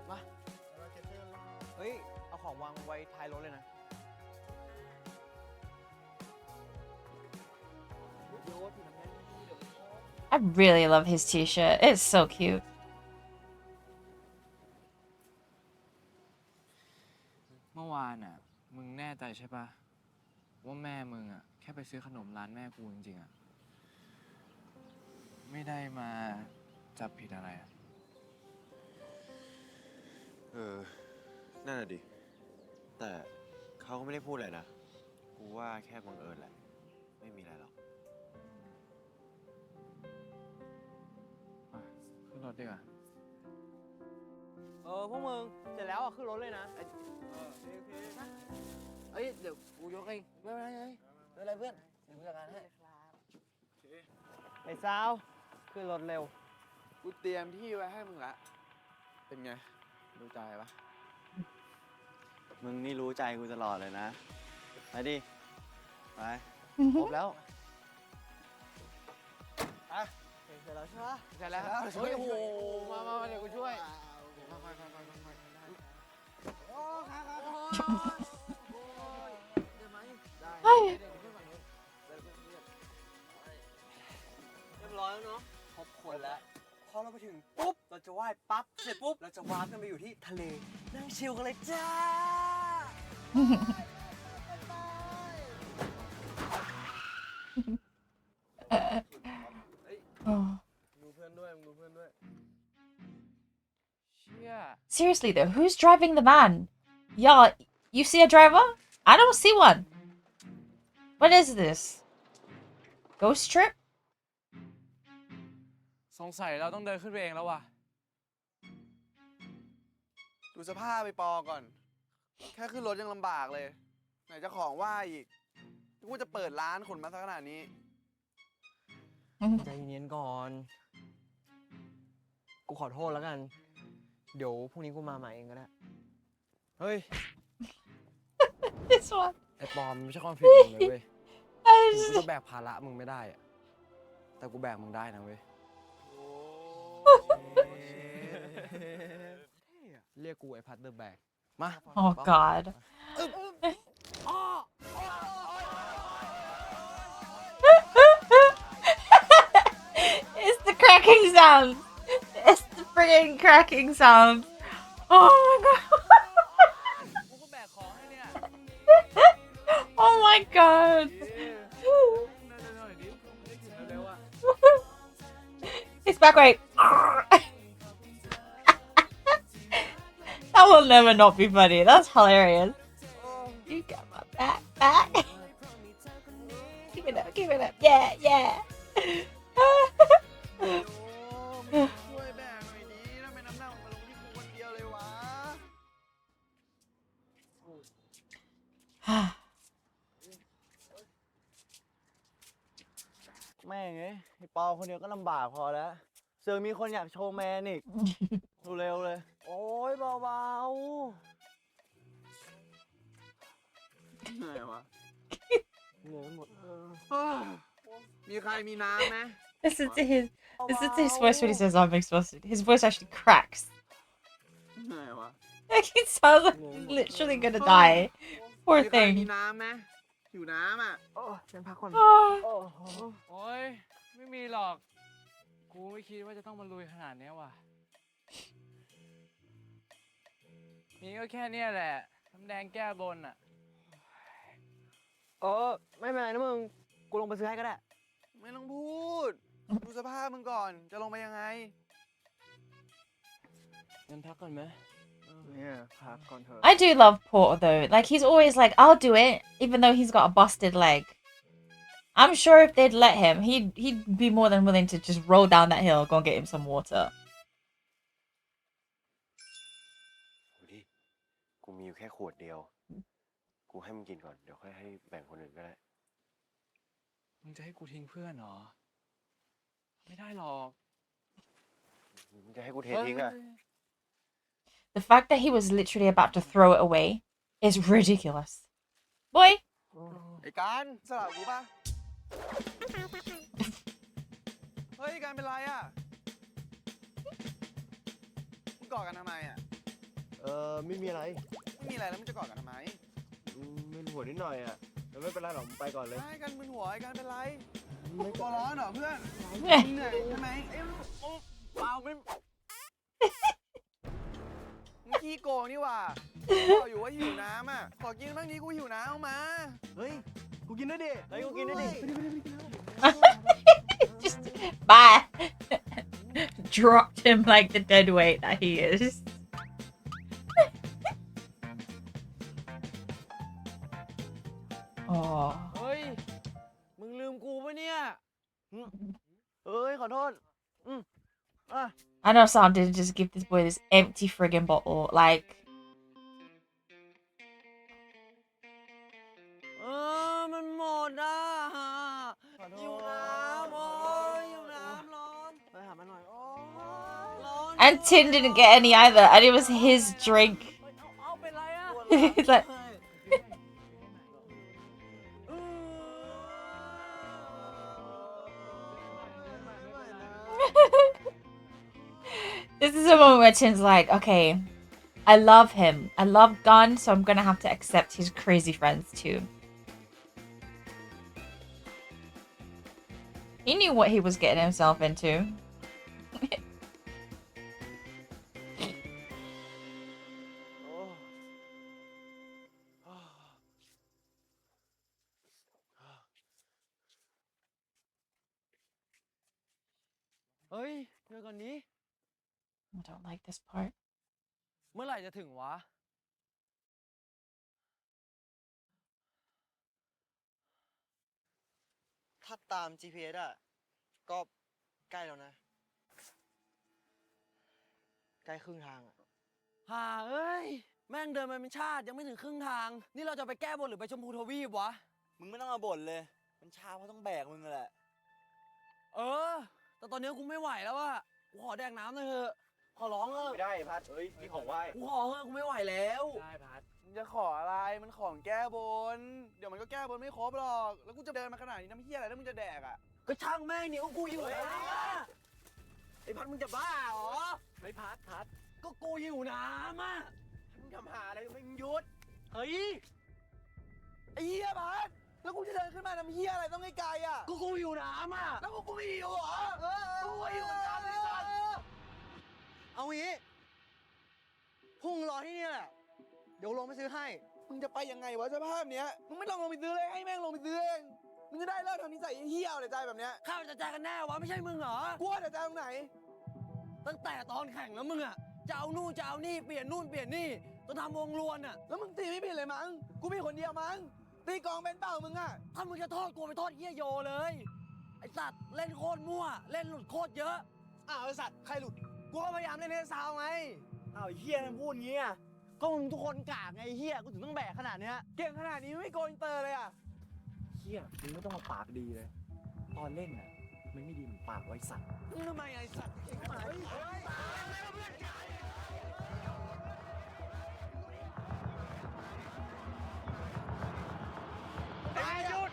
[SPEAKER 5] มาเฮ้ย เอาของวางไว้ท้ายรถเลยนะ
[SPEAKER 1] I really love his t-shirt. It's so cute.
[SPEAKER 9] เมื่อวานอ่ะ มึงแน่ใจใช่ปะว่าแม่มึงอ่ะ แค่ไปซื้อขนมร้านแม่กูจริงๆอ่ะ ไม่ได้มาจับผิดอะไรอ่ะ
[SPEAKER 7] นั่นแหละดิ แต่เขาก็ไม่ได้พูดอะไรนะ กูว่าแค่บังเอิญแหละ ไม่มีอะไรหรอก
[SPEAKER 9] ขึ้นรถดีกว่า
[SPEAKER 5] พวกมึง เสร็จแล้วอ่ะขึ้นรถเลยนะ เอ้ย เดี๋ยวกูยกเองไม่เป็นไรเลยไม่เป็นไรเพื่อนเดี๋ยวกูจัดการให้ไอ้สาว ขึ้นรถเร็ว
[SPEAKER 11] กูเตรียมที่ไว้ให้มึงละ เป็นไง รู้ใจปะ
[SPEAKER 7] มึงนี่รู้ใจกูตลอดเลยนะ ไปดิ ไป
[SPEAKER 5] ครบแล้วอ่ะเสร็จแล้วใช่ปะเสร็จแล้วเฮ้ยโอ้โหมาเดี๋ยวกูช่วยโอ้ครับได้ไหมได้เรียบร้อยแล้วเนาะครบคนแล้ว พอเราไปถึงปุ๊บ เราจะว่ายปั๊บ เสร็จปุ๊บ เราจะวาร์ปกันไปอยู่ที่ทะเล นั่งชิลกันเลยจ้า ดูเพื่อนด้วยดูเพื่อนด้วย
[SPEAKER 1] Seriously though, who's driving the van? Y'all, you see a driver? I don't see one. What is this? Ghost trip?
[SPEAKER 9] สงสัยเราต้องเดินขึ้นไปเองแล้วว่ะ
[SPEAKER 11] ดูสภาพไปปอก่อน แค่ขึ้นรถยังลำบากเลย ไหนจะของว่าอีกกูจะเปิดร้านขนมาสักขนาดนี้
[SPEAKER 5] ใจเย็นก่อน กูขอโทษแล้วกัน เดี๋ยวพรุ่งนี้กูมาใหม่เองก็ได้ เฮ้ย
[SPEAKER 1] This one.
[SPEAKER 5] ไอ้ปอมไม่ใช่ความผิดมึงเลยเว้ย กูจะแบกภาระมึงไม่ได้อะแต่กูแบกมึงได้นะเว้ย เรียกกูไอ้พัดเดอร์แบก มา
[SPEAKER 1] Oh God. It's the cracking sound. It's the friggin' cracking sound. Oh my God. Oh my God. It's back right. That will never not be funny. That's hilarious. You got my back. Keep it up, keep it up. Yeah, yeah.
[SPEAKER 11] ช่วยแบกหน่อยดีทำไมน้ำหนักมันมาลงที่กูคนเดียวเลยวะ
[SPEAKER 1] I
[SPEAKER 8] ไอ้ปอคนเดียวก็ลำบากพอแล้วเสือมีคนอยากโชว์แมนอีก เร็วๆเลย โอ้ยเบาๆเหนื่อยวะเหนื่อยหมด
[SPEAKER 5] มีใครมีน้ำไหม
[SPEAKER 1] Listen to his voice when he says I'm exhausted. His voice actually cracks.
[SPEAKER 5] เหนื่อยวะ
[SPEAKER 1] Like he sounds like he's literally gonna die. Poor
[SPEAKER 5] มีใครมี
[SPEAKER 1] thing.
[SPEAKER 5] น้ำไหมหิวน้ำอ่ะ
[SPEAKER 8] ฉันพักก่อน
[SPEAKER 1] Oh.
[SPEAKER 9] โอ้ยไม่มีหรอก กูไม่คิดว่าจะต้องมาลุยขนาดเนี้ยว่ะ มีก็แค่เนี้ยแหละ น้ำแดงแก้บนอ่ะ
[SPEAKER 8] ไม่เป็นไรนะมึง กูลงไปซื้อให้ก็ได้
[SPEAKER 11] ไม่ต้องพูด ดูสภาพมึงก่อน จะลงไปยังไง
[SPEAKER 8] งั้นพักก่อนไหมเนี่ยพักก่อนเถอะ
[SPEAKER 1] I do love Porter though. Like he's always like, I'll do it, even though he's got a busted leg. I'm sure if they'd let him, he'd be more than willing to just roll down that hill, go and get him some water.
[SPEAKER 7] ดูดิ กูมีอยู่แค่ขวดเดียว กูให้มึงกินก่อน เดี๋ยวค่อยให้แบ่งคนอื่นก็ได้
[SPEAKER 9] มึงจะให้กูทิ้งเพื่อนเหรอ ไม่ได้หรอก
[SPEAKER 7] มึงจะให้กูเททิ้งอ่ะ
[SPEAKER 1] The fact that he was literally about to throw it away is ridiculous. Boy.
[SPEAKER 11] ไอ้การสลับกูปะเฮ้ยการเป็นไรอ่ะมึงกอดกันทำไมอ่ะ
[SPEAKER 8] ไม่มีอะไร
[SPEAKER 11] ไม่มีอะไรแล้วมึงจะกอดกันทำไม
[SPEAKER 8] มึนหัวนิดหน่อยอ่ะแต่ไม่เป็นไรหรอกมึงไปก่อนเลย
[SPEAKER 11] ไอ้กันมึนหัวไอ้การเป็นไรตัวร้อนเหรอเพื่อน
[SPEAKER 1] Eh.
[SPEAKER 11] เหนื่อยใช่ไหมเอ้ยเปล่าไม่มึงขี้โกงนี่หว่าบอกอยู่ว่าหิวน้ำอ่ะขอกินบ้างนี้กูหิวน้ำเอามา
[SPEAKER 8] เฮ้ย กูกินด้วยดิ เฮ้ย กูกินด้วยดิ
[SPEAKER 1] Just bye. Dropped him like the dead weight that he is. Oh.
[SPEAKER 8] เฮ้ย มึงลืมกูปะเนี่ยเอ้ย ขอโทษ
[SPEAKER 1] I know Sam didn't just give this boy this empty friggin' bottle. Like,
[SPEAKER 8] มันหมดอ่ะหิวน้ำโอ้ยหิวน้ำร้อนไปหามันหน่อย โอ้ยร้อน
[SPEAKER 1] and Tin didn't get any either, and it was his drink.
[SPEAKER 8] เอาเป็นไรอ่ะ
[SPEAKER 1] He's like, this is a moment where Tin's like, okay, I love him. I love Gun, so I'm gonna have to accept his crazy friends too. He knew what he was getting himself into.
[SPEAKER 8] เฮ้ยเดี๋ยวก่อนนี้
[SPEAKER 1] I don't like this part.
[SPEAKER 8] เมื่อไหร่จะถึงวะ ถ้าตาม GPS อ่ะ ก็ใกล้แล้วนะ ใกล้ครึ่งทางอ่ะเอ้ย แม่งเดินมาเป็นชาติยังไม่ถึงครึ่งทาง นี่เราจะไปแก้บนหรือไปชมพูทวีปวะ มึงไม่ต้องมาบ่นเลย มันช้าเพราะต้องแบกมึงแหละ แต่ตอนนี้กูไม่ไหวแล้วอะกูขอแดกน้ำหน่อยเถอะ ขอร้องเถอะ
[SPEAKER 5] ไม่ได้พัดเฮ้ยนี่ของไหว้
[SPEAKER 8] กูขอเถอะกูไม่ไหวแล้ว
[SPEAKER 9] ได้พัด
[SPEAKER 11] มึงจะขออะไร มันของแก้บน เดี๋ยวมันก็แก้บนไม่ครบหรอก แล้วกูจะเดินมาขนาดนี้น้ำเหี้ยอะไรถ้ามึงจะแดกอ่ะ
[SPEAKER 8] ก็ช่างแม่งเนี่ยกูหิวน้ำไอ้พัดมึงจะบ้าเหรอ
[SPEAKER 9] ไม่พัด
[SPEAKER 8] ก็กูหิวน้ำอ่ะมึงทำหาอะไรมึงหยุด เฮ้ย
[SPEAKER 11] ไอ้เหี้ยพัดแล้วกูจะเดินขึ้นมาน้ำเหี้ยอะไรต้องไกลๆอ่ะ
[SPEAKER 8] ก็กูหิวน้ำอ่ะ
[SPEAKER 11] แล้วกูไม่หิวเหรอ
[SPEAKER 8] กูหิวน้ำไอ้สัสเอางี้พุ่งรอที่นี่แหละ เดี๋ยวลงไปซื้อให้
[SPEAKER 11] มึงจะไปยังไงวะสภาพเนี้ย มึงไม่ต้องลงไปซื้อเลยให้แม่งลงไปซื้อเอง มึงจะได้เลิกทำนิสัยเหี้ยอะไรใจแบบเนี้ย
[SPEAKER 8] ข้าวจะแจกกันแน่วะไม่ใช่มึงเหรอ
[SPEAKER 11] กูว่าจะใจตรงไหน
[SPEAKER 8] ตั้งแต่ตอนแข่งแล้วมึงอ่ะจะเอานู่นจะเอานี่เปลี่ยนนู่นเปลี่ยนนี่จนทำวงลวนอ่ะ
[SPEAKER 11] แล้วมึงตีไม่ผิดเลยมั้ง กูมีคนเดียวมั้ง ตีกองเป็นเปล่ามึงอ่ะ
[SPEAKER 8] ถ้ามึงจะโทษกูไปโทษเฮียโยเลย ไอสัตว์เล่นโคตรมั่ว เล่นหลุดโคตรเยอะ
[SPEAKER 11] อ้าวไอสัตว์ใครหลุด
[SPEAKER 8] กูก็พยายามเล่นให้ซาวไง
[SPEAKER 11] อ้าวเฮียมันพูดงี้อ่ะ
[SPEAKER 8] ก็มึงทุกคนกากไงเฮียกูถึงต้องแบกขนาดเนี้ย
[SPEAKER 11] เก่งขนาดนี้ไม่โกอินเตอร์เลยอ่ะ
[SPEAKER 9] เฮียมึงไม่ต้องมาปากดีเลย ตอนเล่นน่ะ มัน
[SPEAKER 8] ไม่ดีเหมือนปากไว้สัตว์
[SPEAKER 5] ทำไมไอ้สัตว์ทำไม
[SPEAKER 9] ไอ้หยุด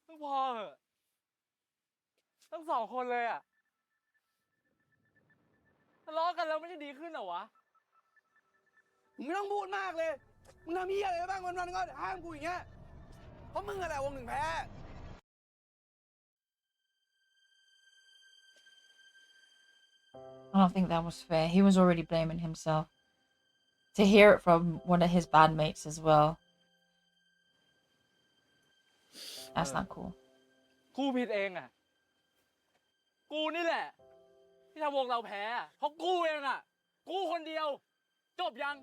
[SPEAKER 9] ต้องพอเหอะทั้งสองคนเลยอ่ะทะเลาะกันแล้วไม่ได้ดีขึ้นเหรอวะ
[SPEAKER 5] มึงไม่ต้องพูดมากเลย มึงทำเหี้ยอะไรไปบ้างวันๆก็ห้ามกูอย่างเงี้ย เพราะมึงอะไรวงหนึ่งแพ้
[SPEAKER 1] I don't think that was fair. He was already blaming himself. To hear it from one of his bandmates as well. That's not cool.
[SPEAKER 9] กูผิดเองอ่ะ กูนี่แหละ ที่ทำวงเราแพ้อะเพราะกูเองอ่ะ กูคนเดียว จบยัง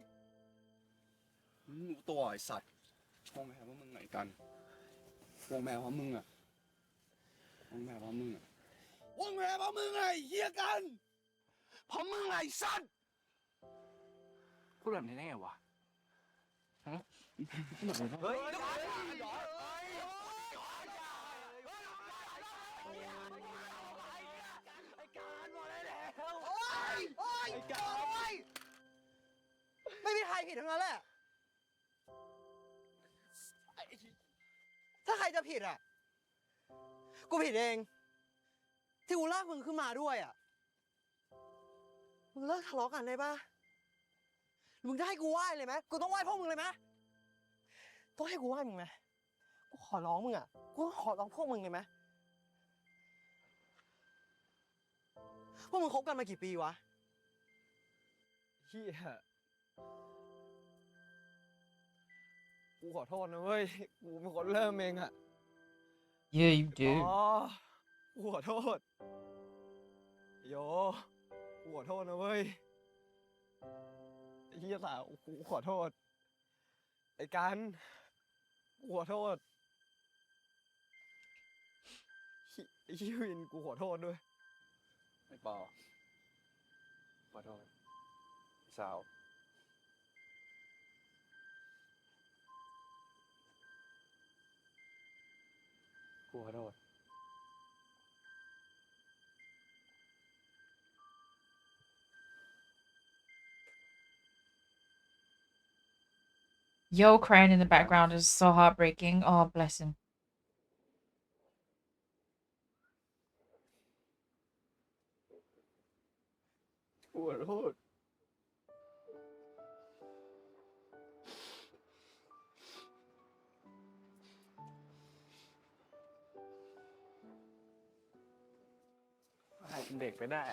[SPEAKER 5] รู้ตัวไอ้สัตว์วงแพ้เพราะมึงไหนกันวงแพ้เพราะมึงอะวงแพ้เพราะมึงอะวงแพ้เพราะมึงไงเฮียกันเพราะมึงไงสัตว์
[SPEAKER 9] พูดแบบนี้ได้ไงวะ ฮะ
[SPEAKER 5] เฮ้ยไม่มีใครผิดทั้งนั้นแหละ ถ้าใครจะผิดอ่ะ กูผิดเอง ที่กูลากมึงขึ้นมาด้วยอ่ะ มึงเลิกทะเลาะกันได้ปะมึงจะให้กูไหว้เลยไหมกูต้องไหว้พวกมึงเลยไหมต้องให้กูไหว้มึงไหมกูขอร้องมึงอ่ะ กูขอร้องพวกมึงเลยไหมพวกมึงคบกันมากี่ปีวะเฮียกูขอโทษนะเว้ย กูเป็นคนเริ่มเองอะ
[SPEAKER 1] Yeah, you do.
[SPEAKER 5] อ๋อ กูขอโทษ โย กูขอโทษนะเว้ยไอ้เฮียสาวกูขอโทษ ไอ้กัน กูขอโทษไอ้ฮิวิน กูขอโทษด้วย ไอ้ปอ ขอโทษสาว กูขอโทษ
[SPEAKER 1] Yo crying in the background is so heartbreaking. Oh, bless him.
[SPEAKER 5] กูขอโทษ
[SPEAKER 9] ให้เป็นเด็กไปได้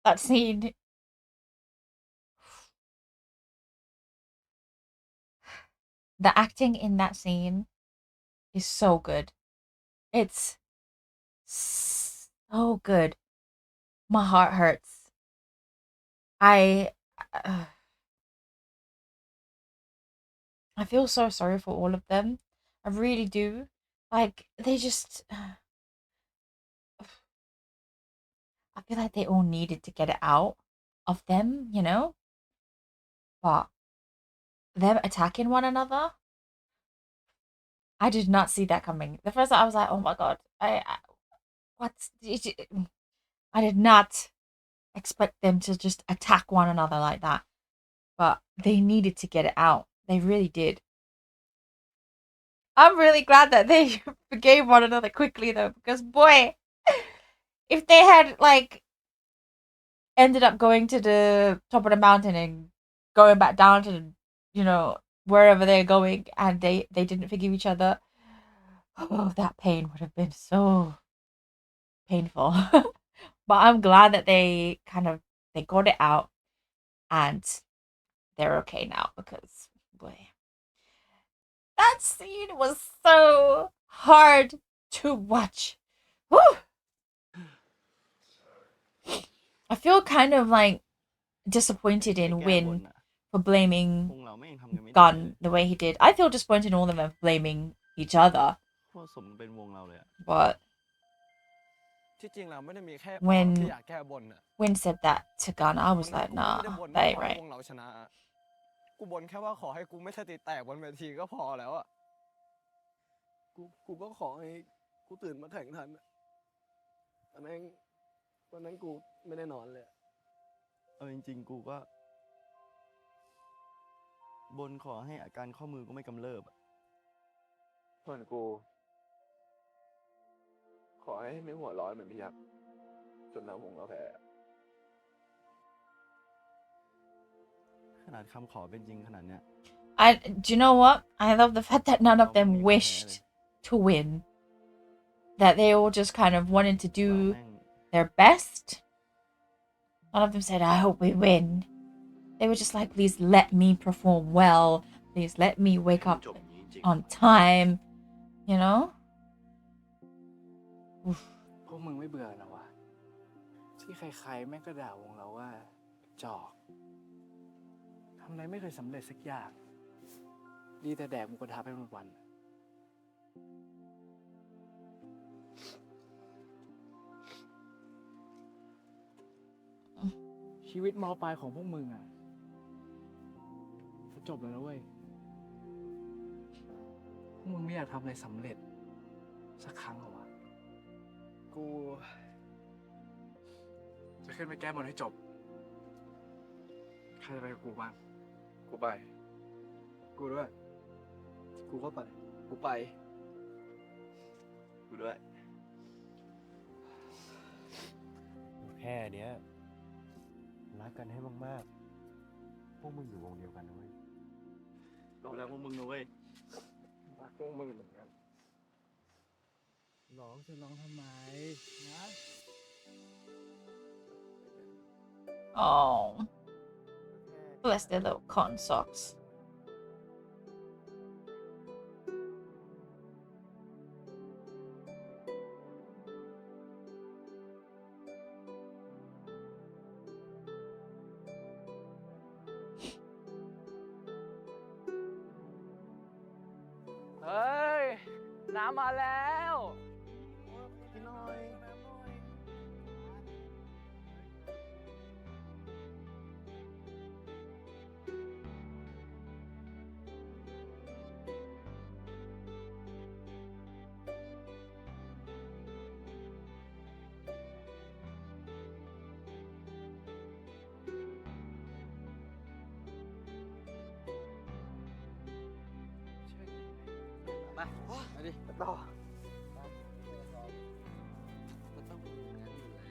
[SPEAKER 1] That scene. The acting in that scene is so good. It's so good. My heart hurts. I feel so sorry for all of them. I really do. Like, they just... I feel like they all needed to get it out of them, you know? But them attacking one another, I did not see that coming. The first time I was like, oh my god, I did not expect them to just attack one another like that. But they needed to get it out. They really did. I'm really glad that they forgave one another quickly though, because boy, if they had like ended up going to the top of the mountain and going back down to, you know, wherever they're going, and they didn't forgive each other, oh, that pain would have been so painful. But I'm glad that they got it out and they're okay now, because boy, that scene was so hard to watch. Whew. I feel kind of like disappointed in Win for blaming Gun the way he did. I feel disappointed in all of them for blaming each other. But
[SPEAKER 5] ที่ ที่จริงเราไม่ได้มีแค่
[SPEAKER 1] When
[SPEAKER 5] ที่อยากแก้บนอะ
[SPEAKER 1] Win said that to Gun, I
[SPEAKER 5] วั
[SPEAKER 1] was
[SPEAKER 5] นนั้น
[SPEAKER 1] like,
[SPEAKER 5] กูก็
[SPEAKER 1] nah,
[SPEAKER 5] ไม่ได้บ่น
[SPEAKER 1] that
[SPEAKER 5] ว่า
[SPEAKER 1] ain't
[SPEAKER 5] ขอให้
[SPEAKER 1] right.
[SPEAKER 5] วงเราชนะ กูบ่นแค่ว่าขอให้กูไม่สติแตกบนเวทีก็พอแล้วอะกูก็ขอให้กูตื่นมาแข่งทันอะแต่แม่งวันนั้นกูไม่ได้นอนเลยอะ
[SPEAKER 8] เอาจริงๆ กูก็บนขอให้อาการข้อมือกูไม่กำเริบอะ
[SPEAKER 5] ส่วนกู ขอให้ไม่หัวร้อนเหมือนพี่ยักษ์จนเราวงเราแพ้
[SPEAKER 8] ขนาดคำขอเป็นจริงขนาดเนี้ย
[SPEAKER 1] Do you know what? I love the fact that none of them wished to win. That they all just kind of wanted to
[SPEAKER 8] เรา
[SPEAKER 1] do
[SPEAKER 8] แม่ง
[SPEAKER 1] their best. None of them said, I hope we win. They were just like, please let me perform well. Please let me wake up
[SPEAKER 7] จบนี้จริง
[SPEAKER 1] on time. You know? Oof.
[SPEAKER 9] พวกมึงไม่เบื่อนะวะ ที่ใครๆแม่งก็ด่าวงเราว่า จอกทำอะไรไม่เคยสำเร็จสักอย่าง ดีแต่แดกหมูกระทะไปวันๆชีวิตมปลายของพวกมึงอ่ะจะจบแล้วนะเว้ย พวกมึงไม่อยากทำอะไรสำเร็จ สักครั้งเหรอวะ กู จะขึ้นไปแก้บนให้จบ ใครจะไปกับกูบ้าง กูไป กูด้วย
[SPEAKER 5] กูก็ไป กูไป
[SPEAKER 7] กูด้วย
[SPEAKER 13] แค่เนี้ยรักกันให้มากๆ พวกมึงอยู่วงเดียวกันนะเว้ย
[SPEAKER 8] ดูแลพวกมึงนะเว้ย
[SPEAKER 5] รักพวกมึงเหมือนกัน
[SPEAKER 9] ร้องจะร้องทำไมนะ
[SPEAKER 1] Oh. Bless their little cotton socks.
[SPEAKER 9] Hey, น้ำมาแล้ว
[SPEAKER 5] พี่น้อย
[SPEAKER 6] มาไปดิ
[SPEAKER 5] ต่อ
[SPEAKER 6] มันต้องอย่างนั้นอยู่แล้ว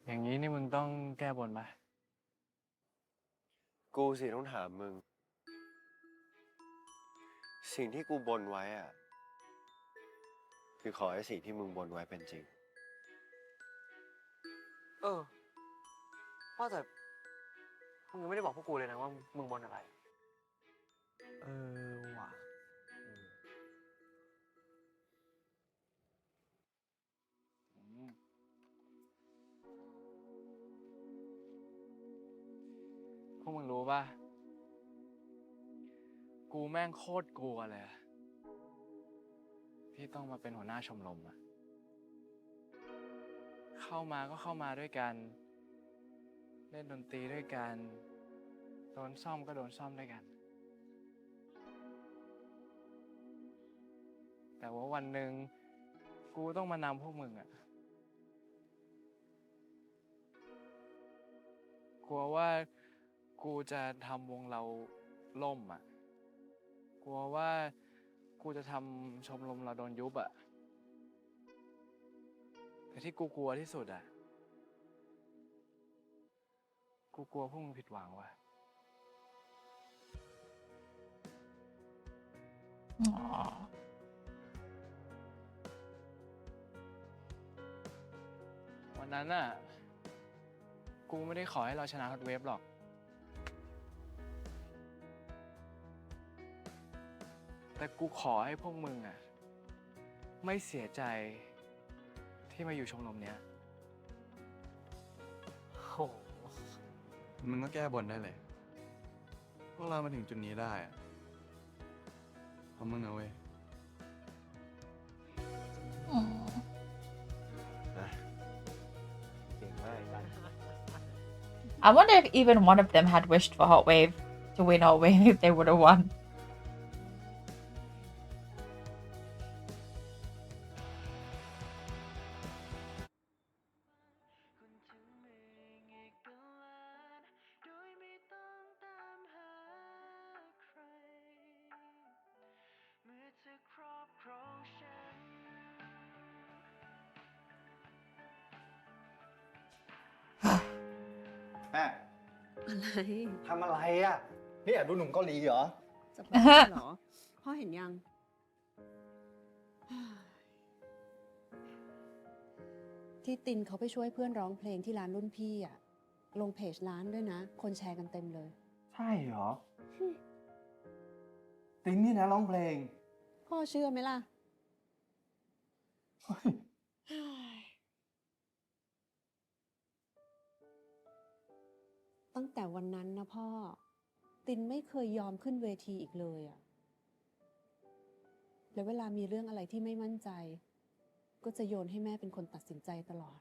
[SPEAKER 9] อย่างนี้นี่มึงต้องแก้บนไหม
[SPEAKER 7] กูสิต้องถามมึง สิ่งที่กูบนไว้อ่ะ คือขอให้สิ่งที่มึงบนไว้เป็นจริง
[SPEAKER 5] ว่าแต่มึงยังไม่ได้บอกพวกกูเลยนะว่ามึงบนอะไร
[SPEAKER 8] ว่ะ
[SPEAKER 9] พวกมึงรู้ป่ะ กูแม่งโคตรกลัวเลยอะที่ต้องมาเป็นหัวหน้าชมรมอะเข้ามาก็เข้ามาด้วยกัน เล่นดนตรีด้วยกัน โดนซ่อมก็โดนซ่อมด้วยกัน แต่ว่าวันหนึ่งกูต้องมานำพวกมึงอะกลัวว่ากูจะทำวงเราล่มอ่ะ กลัวว่ากูจะทำชมรมเราโดนยุบอ่ะ แต่ที่กูกลัวที่สุดอ่ะ กูกลัวพวกมึงผิดหวังว่ะ
[SPEAKER 1] Aww.
[SPEAKER 9] นั้นน่ะ กูไม่ได้ขอให้เราชนะฮอตเวฟหรอก แต่กูขอให้พวกมึงอ่ะ ไม่เสียใจที่มาอยู่ชมรมเนี้ย
[SPEAKER 11] โหมึงก็แก้บนได้เลย พวกเรามาถึงจุดนี้ได้อะเพราะมึงเอาเว้ย
[SPEAKER 1] I wonder if even one of them had wished for Hot Wave to win Hot Wave if they would have won.
[SPEAKER 5] แม่
[SPEAKER 3] อะไร
[SPEAKER 5] ทำอะไรอ่ะ นี่แอบดูหนุ่มเกาหลีเหรอ
[SPEAKER 3] จะบ้าเหรอ พ่อเห็นยัง ที่ตินเขาไปช่วยเพื่อนร้องเพลงที่ร้านรุ่นพี่อ่ะ ลงเพจร้านด้วยนะ คนแชร์กันเต็มเลย
[SPEAKER 5] ใช่เหรอ ติงนี่นะร้องเพลง
[SPEAKER 3] พ่อเชื่อไหมล่ะ ตั้งแต่วันนั้นนะพ่อ ตินไม่เคยยอมขึ้นเวทีอีกเลยอะแล้วเวลามีเรื่องอะไรที่ไม่มั่นใจ ก็จะโยนให้แม่เป็นคนตัดสินใจตลอด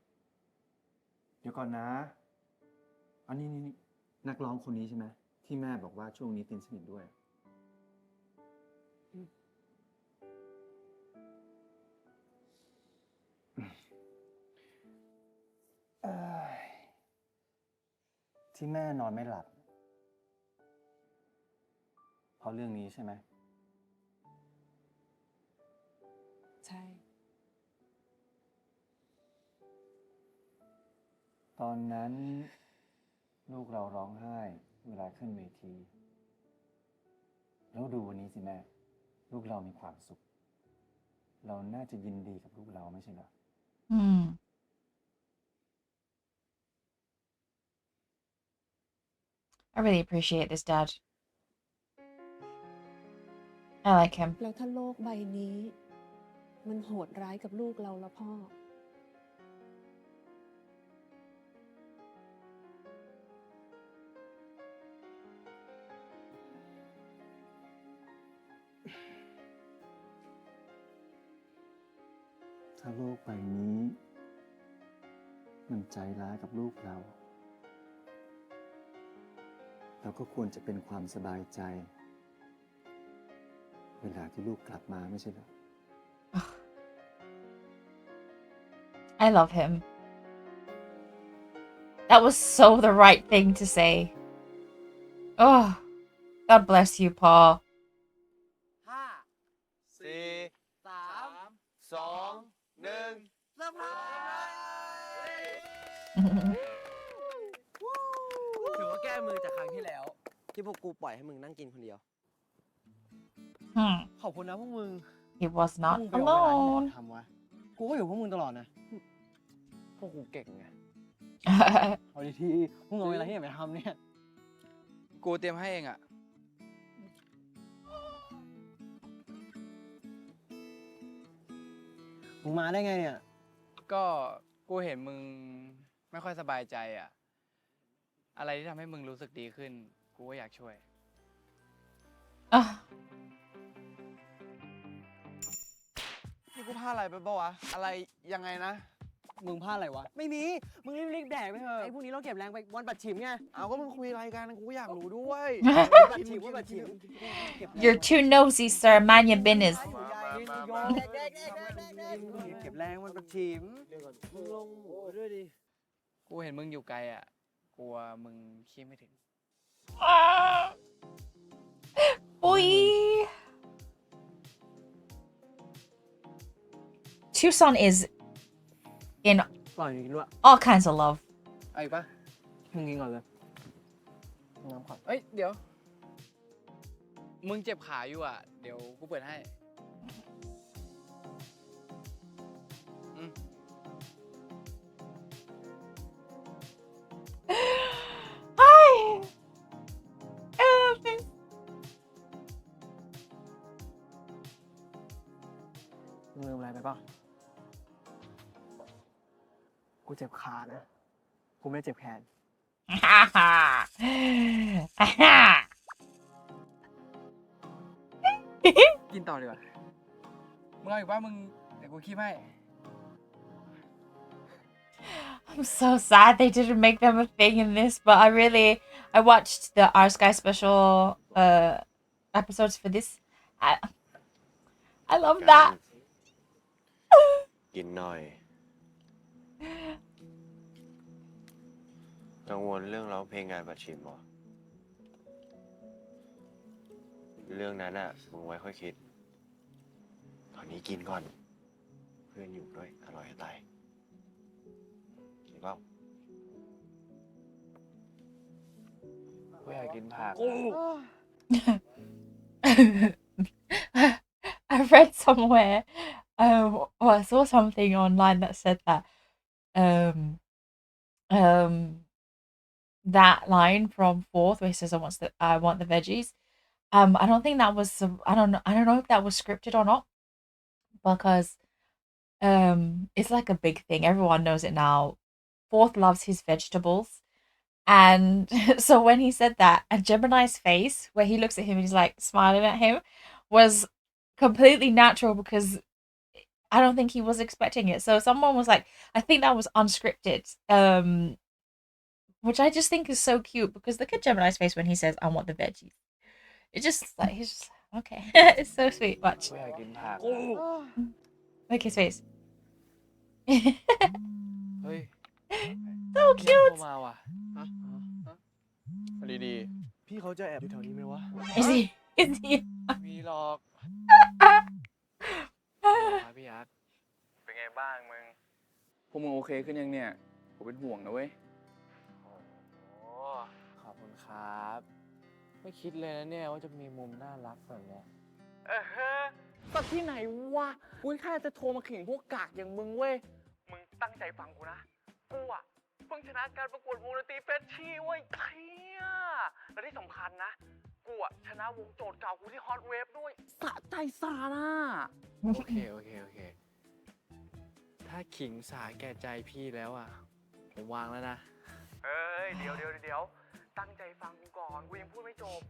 [SPEAKER 5] เดี๋ยวก่อนนะ อันนี้นักร้องคนนี้ใช่ไหม ที่แม่บอกว่าช่วงนี้ตินสนิทด้วย ที่แม่นอนไม่หลับ เพราะเรื่องนี้ใช่ไหม
[SPEAKER 3] ใช่
[SPEAKER 5] ตอนนั้นลูกเราร้องไห้เวลาขึ้นเวที แล้วดูวันนี้สิแม่ ลูกเรามีความสุข เราน่าจะยินดีกับลูกเราไม่ใช่เหรอ
[SPEAKER 1] I really appreciate this dad. I like him.
[SPEAKER 3] แล้วถ้าโลกใบนี้ มันโหดร้ายกับลูกเราแล้วพ่อ
[SPEAKER 5] ถ้าโลกใบนี้ มันใจร้ายกับลูกเรา เราก็ควรจะเป็นความสบายใจ เวลาที่ลูกกลับมาไม่ใช่เหรอ
[SPEAKER 1] I love him. That was so the right thing to say. Oh, God bless you, Paul.
[SPEAKER 8] 5 4 3 2 1เริ่มครับถือว่าแก้มือจากครั้งที่แล้ว ที่พวกกูปล่อยให้มึงนั่งกินคนเดียว ขอบคุณนะพวกมึง
[SPEAKER 1] He was not
[SPEAKER 8] พวกมึงไปเอาเวลาที่ไหน
[SPEAKER 1] alone.
[SPEAKER 8] มาทำวะ กูก็อยู่พวกมึงตลอดนะ พวกกูเก่งไง เอาดีๆมึงเอาเวลาที่ไหนมาทำเนี่ย
[SPEAKER 9] กูเตรียมให้เองอ่ะ
[SPEAKER 8] มึงมาได้ไงเนี่ย
[SPEAKER 9] ก็กูเห็นมึงไม่ค่อยสบายใจอ่ะ อะไรที่ทำให้มึงรู้สึกดีขึ้น กูก็อยากช่วย
[SPEAKER 11] นี่กูพลาดอะไรไปปะวะ อะไรยังไงนะ
[SPEAKER 8] มึงพลาดอะไรวะ ไม่มี มึงรีบๆแดกไปเถอะ ไอ้พวกนี้เราเก็บแรงไปวันปัดฉิมไง
[SPEAKER 11] เอาก็มึงคุยอะไรกันกูก็อยากรู้ด้วย
[SPEAKER 8] ปัดฉิมว่าปัดฉิม
[SPEAKER 1] You're too nosy, sir. Mind your business.
[SPEAKER 8] เก็บแรงวันปัดฉิมมึงลงหัวด้วยดิ
[SPEAKER 9] กูเห็นมึงอยู่ไกลอ่ะ กลัวมึงขี้ไม่ถึง
[SPEAKER 1] Boy. Tucson is in
[SPEAKER 8] ปล่อยกินด้วย
[SPEAKER 1] all kinds of love.
[SPEAKER 9] เอาอีกปะ
[SPEAKER 8] มึงกินก่อนเลย
[SPEAKER 9] น้ำก่อนเอ้ย เดี๋ยว มึงเจ็บขาอยู่อ่ะ เดี๋ยวกูเปิดให้
[SPEAKER 8] อ
[SPEAKER 9] มึงลืมอะไรไปเปล่ากูเจ็บขานะ กูไม่ได้เจ็บแขน กินต่อดีกว่า มึงเอาอีกป่ะมึงเดี๋ยวกูคีบให้
[SPEAKER 1] I'm so sad they didn't make them a thing in this, but I watched the R Sky special episodes for this. I love that.
[SPEAKER 7] กินหน่อย กังวลเรื่องร้องเพลงงานประชิมเหรอ เรื่องนั้นอ่ะมึงไว้ค่อยคิด ตอนนี้กินก่อน เพื่อนอยู่ด้วย อร่อยจะตายกินเปล่า
[SPEAKER 9] กูอยากกินผัก
[SPEAKER 1] I read somewhere, or I saw something online that said that, that line from Fourth where he says, I want the veggies. I don't think that was, I don't know if that was scripted or not, because, it's like a big thing. Everyone knows it now. Fourth loves his vegetables. And so when he said that, and Gemini's face, where he looks at him and he's like smiling at him, was completely natural because I don't think he was expecting it. So someone was like, I think that was unscripted, which I just think is so cute because look at Gemini's face when he says, I want the veggies. It's just like, he's just, okay. It's so sweet. Watch.
[SPEAKER 9] กูอยากกินผัก
[SPEAKER 1] Look his face.
[SPEAKER 9] เฮ้ย
[SPEAKER 1] So
[SPEAKER 9] เพื่อน
[SPEAKER 1] cute.
[SPEAKER 9] โทรมาว่ะ
[SPEAKER 5] ดีๆ พี่เขาจะแอบอยู่แถวนี้ไหมวะ
[SPEAKER 1] Is he? Is he?
[SPEAKER 9] มีหรอก พี่ยักษ์เป็นไงบ้างมึง
[SPEAKER 5] พวกมึงโอเคขึ้นยังเนี่ย ผมเป็นห่วงนะเว้ย
[SPEAKER 9] โอ้ขอบคุณครับ ไม่คิดเลยนะเนี่ยว่าจะมีมุมน่ารักแบบเนี้ยสักที่ไหนวะ กูแค่จะโทรมาขิงพวกกากอย่างมึงเว้ย มึงตั้งใจฟังกูนะ กูอะเพิ่งชนะการประกวดวงดนตรีเฟชชี่เว้ยเที่ยและที่สำคัญนะ กูอะชนะวงโจทย์เก่ากูที่ฮอตเวฟด้วยสะใจสาน่ะ โอเค ถ้าขิงสาแก่ใจพี่แล้วอะผมวางแล้วนะ เอ้ย เดี๋ยวตั้งใจฟังกูก่อน กูยังพูดไม่จบ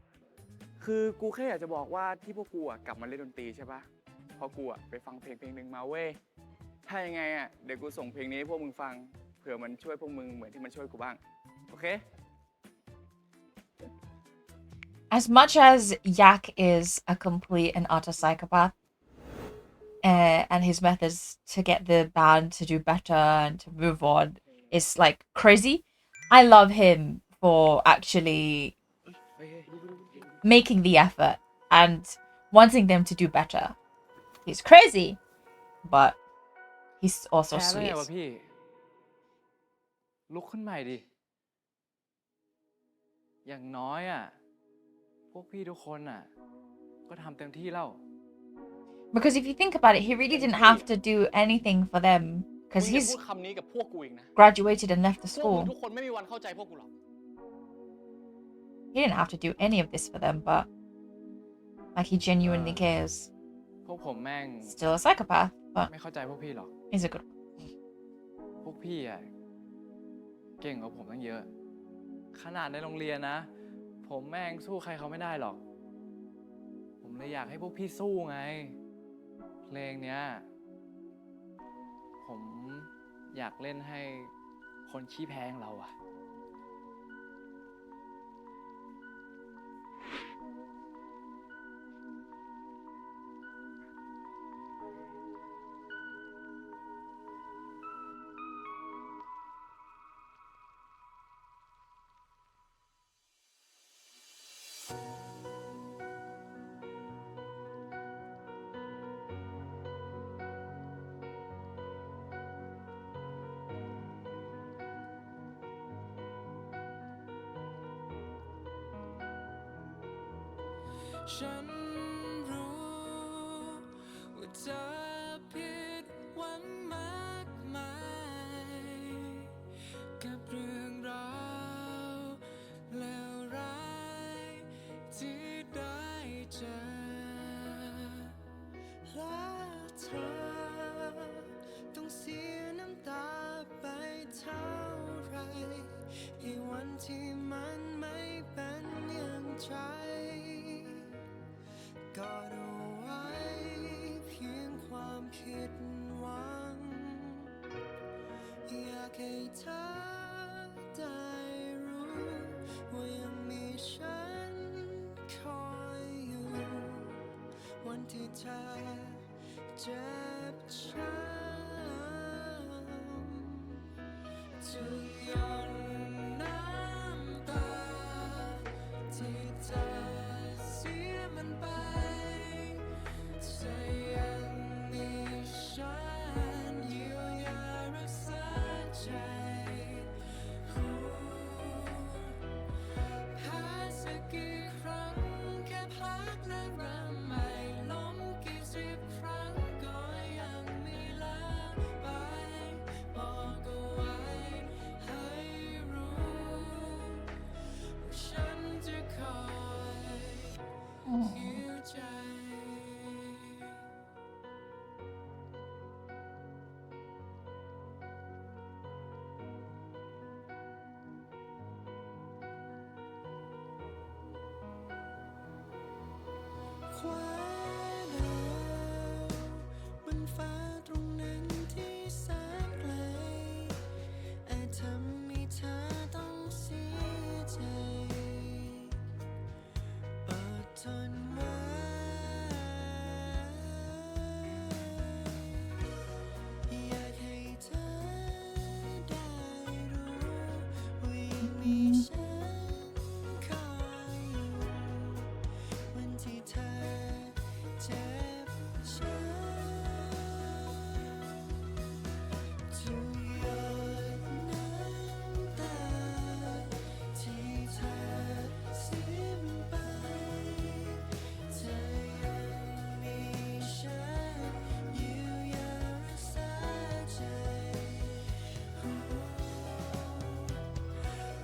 [SPEAKER 9] คือกูแค่อยากจะบอกว่าที่พวกกูอะกลับมาเล่นดนตรีใช่ปะเพราะกูอะไปฟังเพลงหนึ่งมาเว้ย ถ้ายังไงอะเดี๋ยวกูส่งเพลงนี้ให้พวกมึงฟัง เผื่อมันช่วยพวกมึงเหมือนที่มันช่วยกูบ้าง โอเค
[SPEAKER 1] As much as Yak is a complete and utter psychopath, and his methods to get the band to do better and to move on is like crazy, I love him for actually making the effort and wanting them to do better. He's crazy, but he's also
[SPEAKER 9] แพ้แล้วไง
[SPEAKER 1] sweet.
[SPEAKER 9] วะพี่ ลุกขึ้นใหม่ดิ อย่างน้อยอ่ะ พวกพี่ทุกคนอ่ะ ก็ทำเต็มที่แล้ว
[SPEAKER 1] Because if you think about it, he really didn't have to do anything for them because
[SPEAKER 4] มึงอย่า
[SPEAKER 1] he's
[SPEAKER 4] พูดคำนี้กับพวกกูอีกนะ
[SPEAKER 1] graduated and left the
[SPEAKER 4] พวกมึง
[SPEAKER 1] school.
[SPEAKER 4] ทุกคนไม่มีวันเข้าใจพวกกูหรอก
[SPEAKER 1] He didn't have to do any of this for them, but like he genuinely cares.
[SPEAKER 9] พวกผมแม่ง
[SPEAKER 1] Still a psychopath, but
[SPEAKER 9] ไม่เข้าใจพวกพี่หรอก
[SPEAKER 1] he's a good.
[SPEAKER 9] พวกพี่อ่ะ เก่งกว่าผมตั้งเยอะ ขนาดในโรงเรียนนะ ผมแม่งสู้ใครเขาไม่ได้หรอก ผมเลยอยากให้พวกพี่สู้ไง เพลงเนี้ย ผมอยากเล่นให้คนขี้แพ้อย่างเราอ่ะ
[SPEAKER 14] ฉันรู้ว่าเธอผิดหวังมากมายกับเรื่องราวเลวร้ายที่ได้เจอและเธอ กอดเอาไว้เพียงความคิดหวังอยากให้เธอได้รู้ว่ายังมีฉันคอยอยู่วันที่เธอเจ็บช้ำจะหยดน้ำตาที่เธอเสียมันไปจะยังมีฉันเยียวยารักษาใจแพ้สักกี่ครั้งแค่พักและเริ่มใหม่ล้มกี่สิบครั้งก็ยังไม่ลาไปบอกเอาไว้ให้รู้ว่าฉันจะคอยหิวใจความหนาวบนฟ้าตรงนั้นที่แสนไกลอาจทำให้เธอต้องเสียใจอดทนไว้อยากให้เธอได้รู้ว่ายังมีฉันคอยอยู่วันที่เธอเจ็บช้ำจะหยดน้ำตาที่เธอเสียไปจะยังมีฉันเยียวยารักษาใจ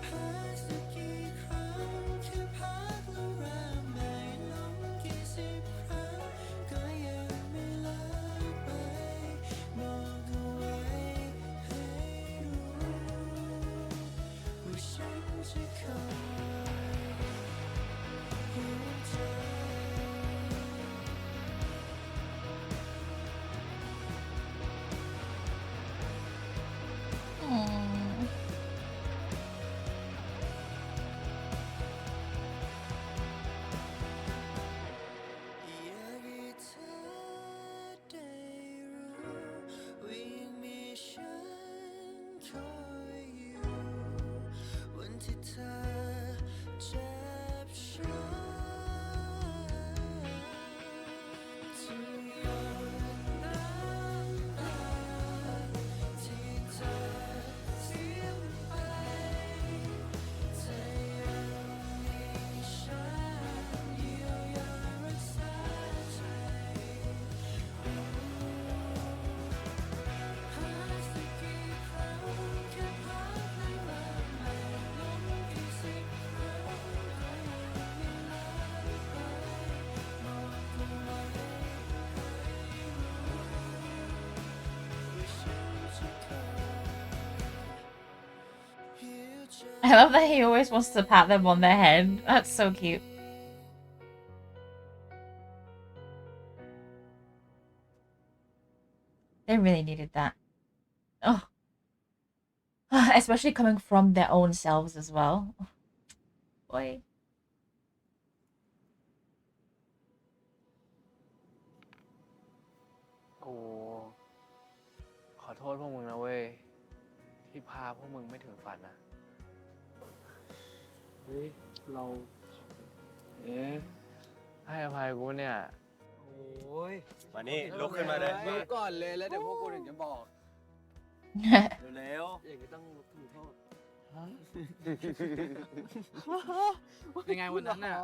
[SPEAKER 14] พักสักกี่ครั้งแค่พักแล้วเริ่มใหม่ล้มกี่สิบครั้งก็ยังไม่เลิกไปบอกเอาไว้ให้รู้ว่าฉันจะคอยหัวใจ อยากให้เธอได้รู้ว่ายังมีฉันคอยอยู่วันที่เธอเจ็บช้ำจะหยดน้ำตาที่เธอเสียไปจะยังมีฉันเยียวยารักษาใจพักสักกี่ครั้งแค่พักและเริ่มใหม่ล้มกี่สิบครั้งก็ยังไม่ลาไปบอกเอาไว้ให้รู้ว่าฉันจะคอยหิวใจ
[SPEAKER 1] I love that he always wants to pat them on their head. That's so cute. They really needed that. Oh. Especially coming from their own selves as well. Boy.
[SPEAKER 9] กูขอโทษพวกมึงนะเว้ย ที่พาพวกมึงไม่ถึงฝันนะ เฮ้ย เรา ให้อภัยกูเนี่ย
[SPEAKER 5] โอ้ย
[SPEAKER 6] มานี่ลุกขึ้นมาเลย
[SPEAKER 5] ลุกก่อนเลยแล้วเดี๋ยวพวกกูถึงจะบอก เร็วๆอย่างนี้ต้องลุกขึ้นโทษ
[SPEAKER 4] ยังไงวันนั้นน่ะ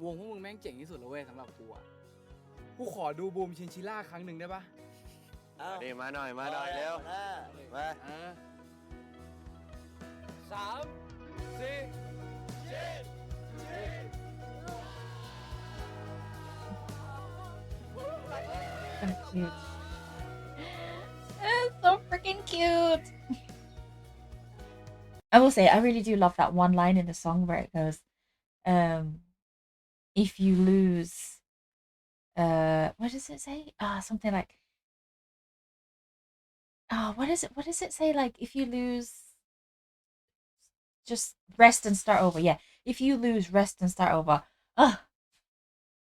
[SPEAKER 4] วงพวกมึงแม่งเจ๋งที่สุดเลยเว้ยสำหรับกูอ่ะ กูขอดูบูมชินชิล่าครั้งหนึ่งได้ปะ
[SPEAKER 7] นี่มาหน่อยเร็ว มา
[SPEAKER 5] 3 4
[SPEAKER 1] So cute. It's so freaking cute. I will say, I really do love that one line in the song where it goes, if you lose what does it say? Something like, what does it say? Like, if you lose, just rest and start over. Yeah, if you lose, rest and start over.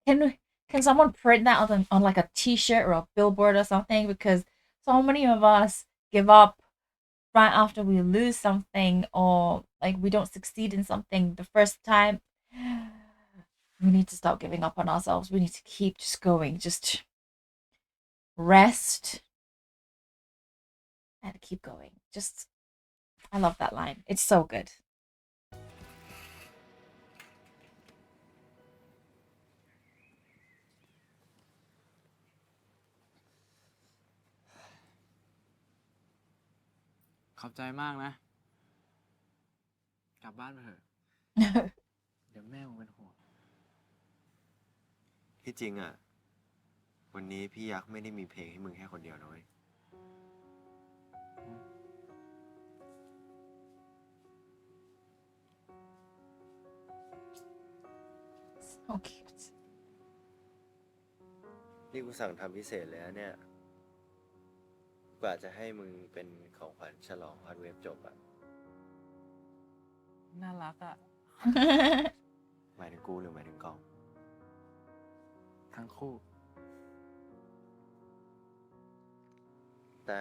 [SPEAKER 1] Can someone print that on like a t-shirt or a billboard or something? Because so many of us give up right after we lose something, or like we don't succeed in something the first time. We need to stop giving up on ourselves. We need to keep just going. Just rest and keep going. Just, I love that line. It's so good.
[SPEAKER 9] ขอบใจมากนะ กลับบ้านไปเถอะ เดี๋ยวแม่มึงเป็นห่วง
[SPEAKER 7] ที่จริงอ่ะ วันนี้พี่ยักษ์ไม่ได้มีเพลงให้มึงแค่คนเดียวนะเว้ย
[SPEAKER 1] So cute.
[SPEAKER 7] นี่กูสั่งทำพิเศษเลยนะเนี่ยกว่าจะให้มึงเป็นของขวัญฉลองฮอตเวฟจบอ่ะ
[SPEAKER 9] น่ารักอ่ะ
[SPEAKER 7] หมายถึงกูหรือหมายถึงกล้อง
[SPEAKER 9] ทั้งคู่
[SPEAKER 7] แต่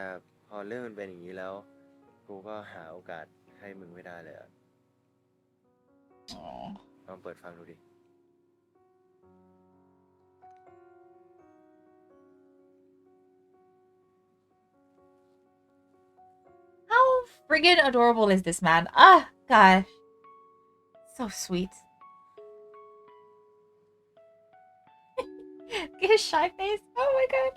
[SPEAKER 7] พอเรื่องมันเป็นอย่างนี้แล้ว กูก็หาโอกาสให้มึงไม่ได้เลยอ่ะลองเปิดฟังดูดิ
[SPEAKER 1] How friggin' adorable is this man? Gosh. So sweet. Get his shy face. Oh my god.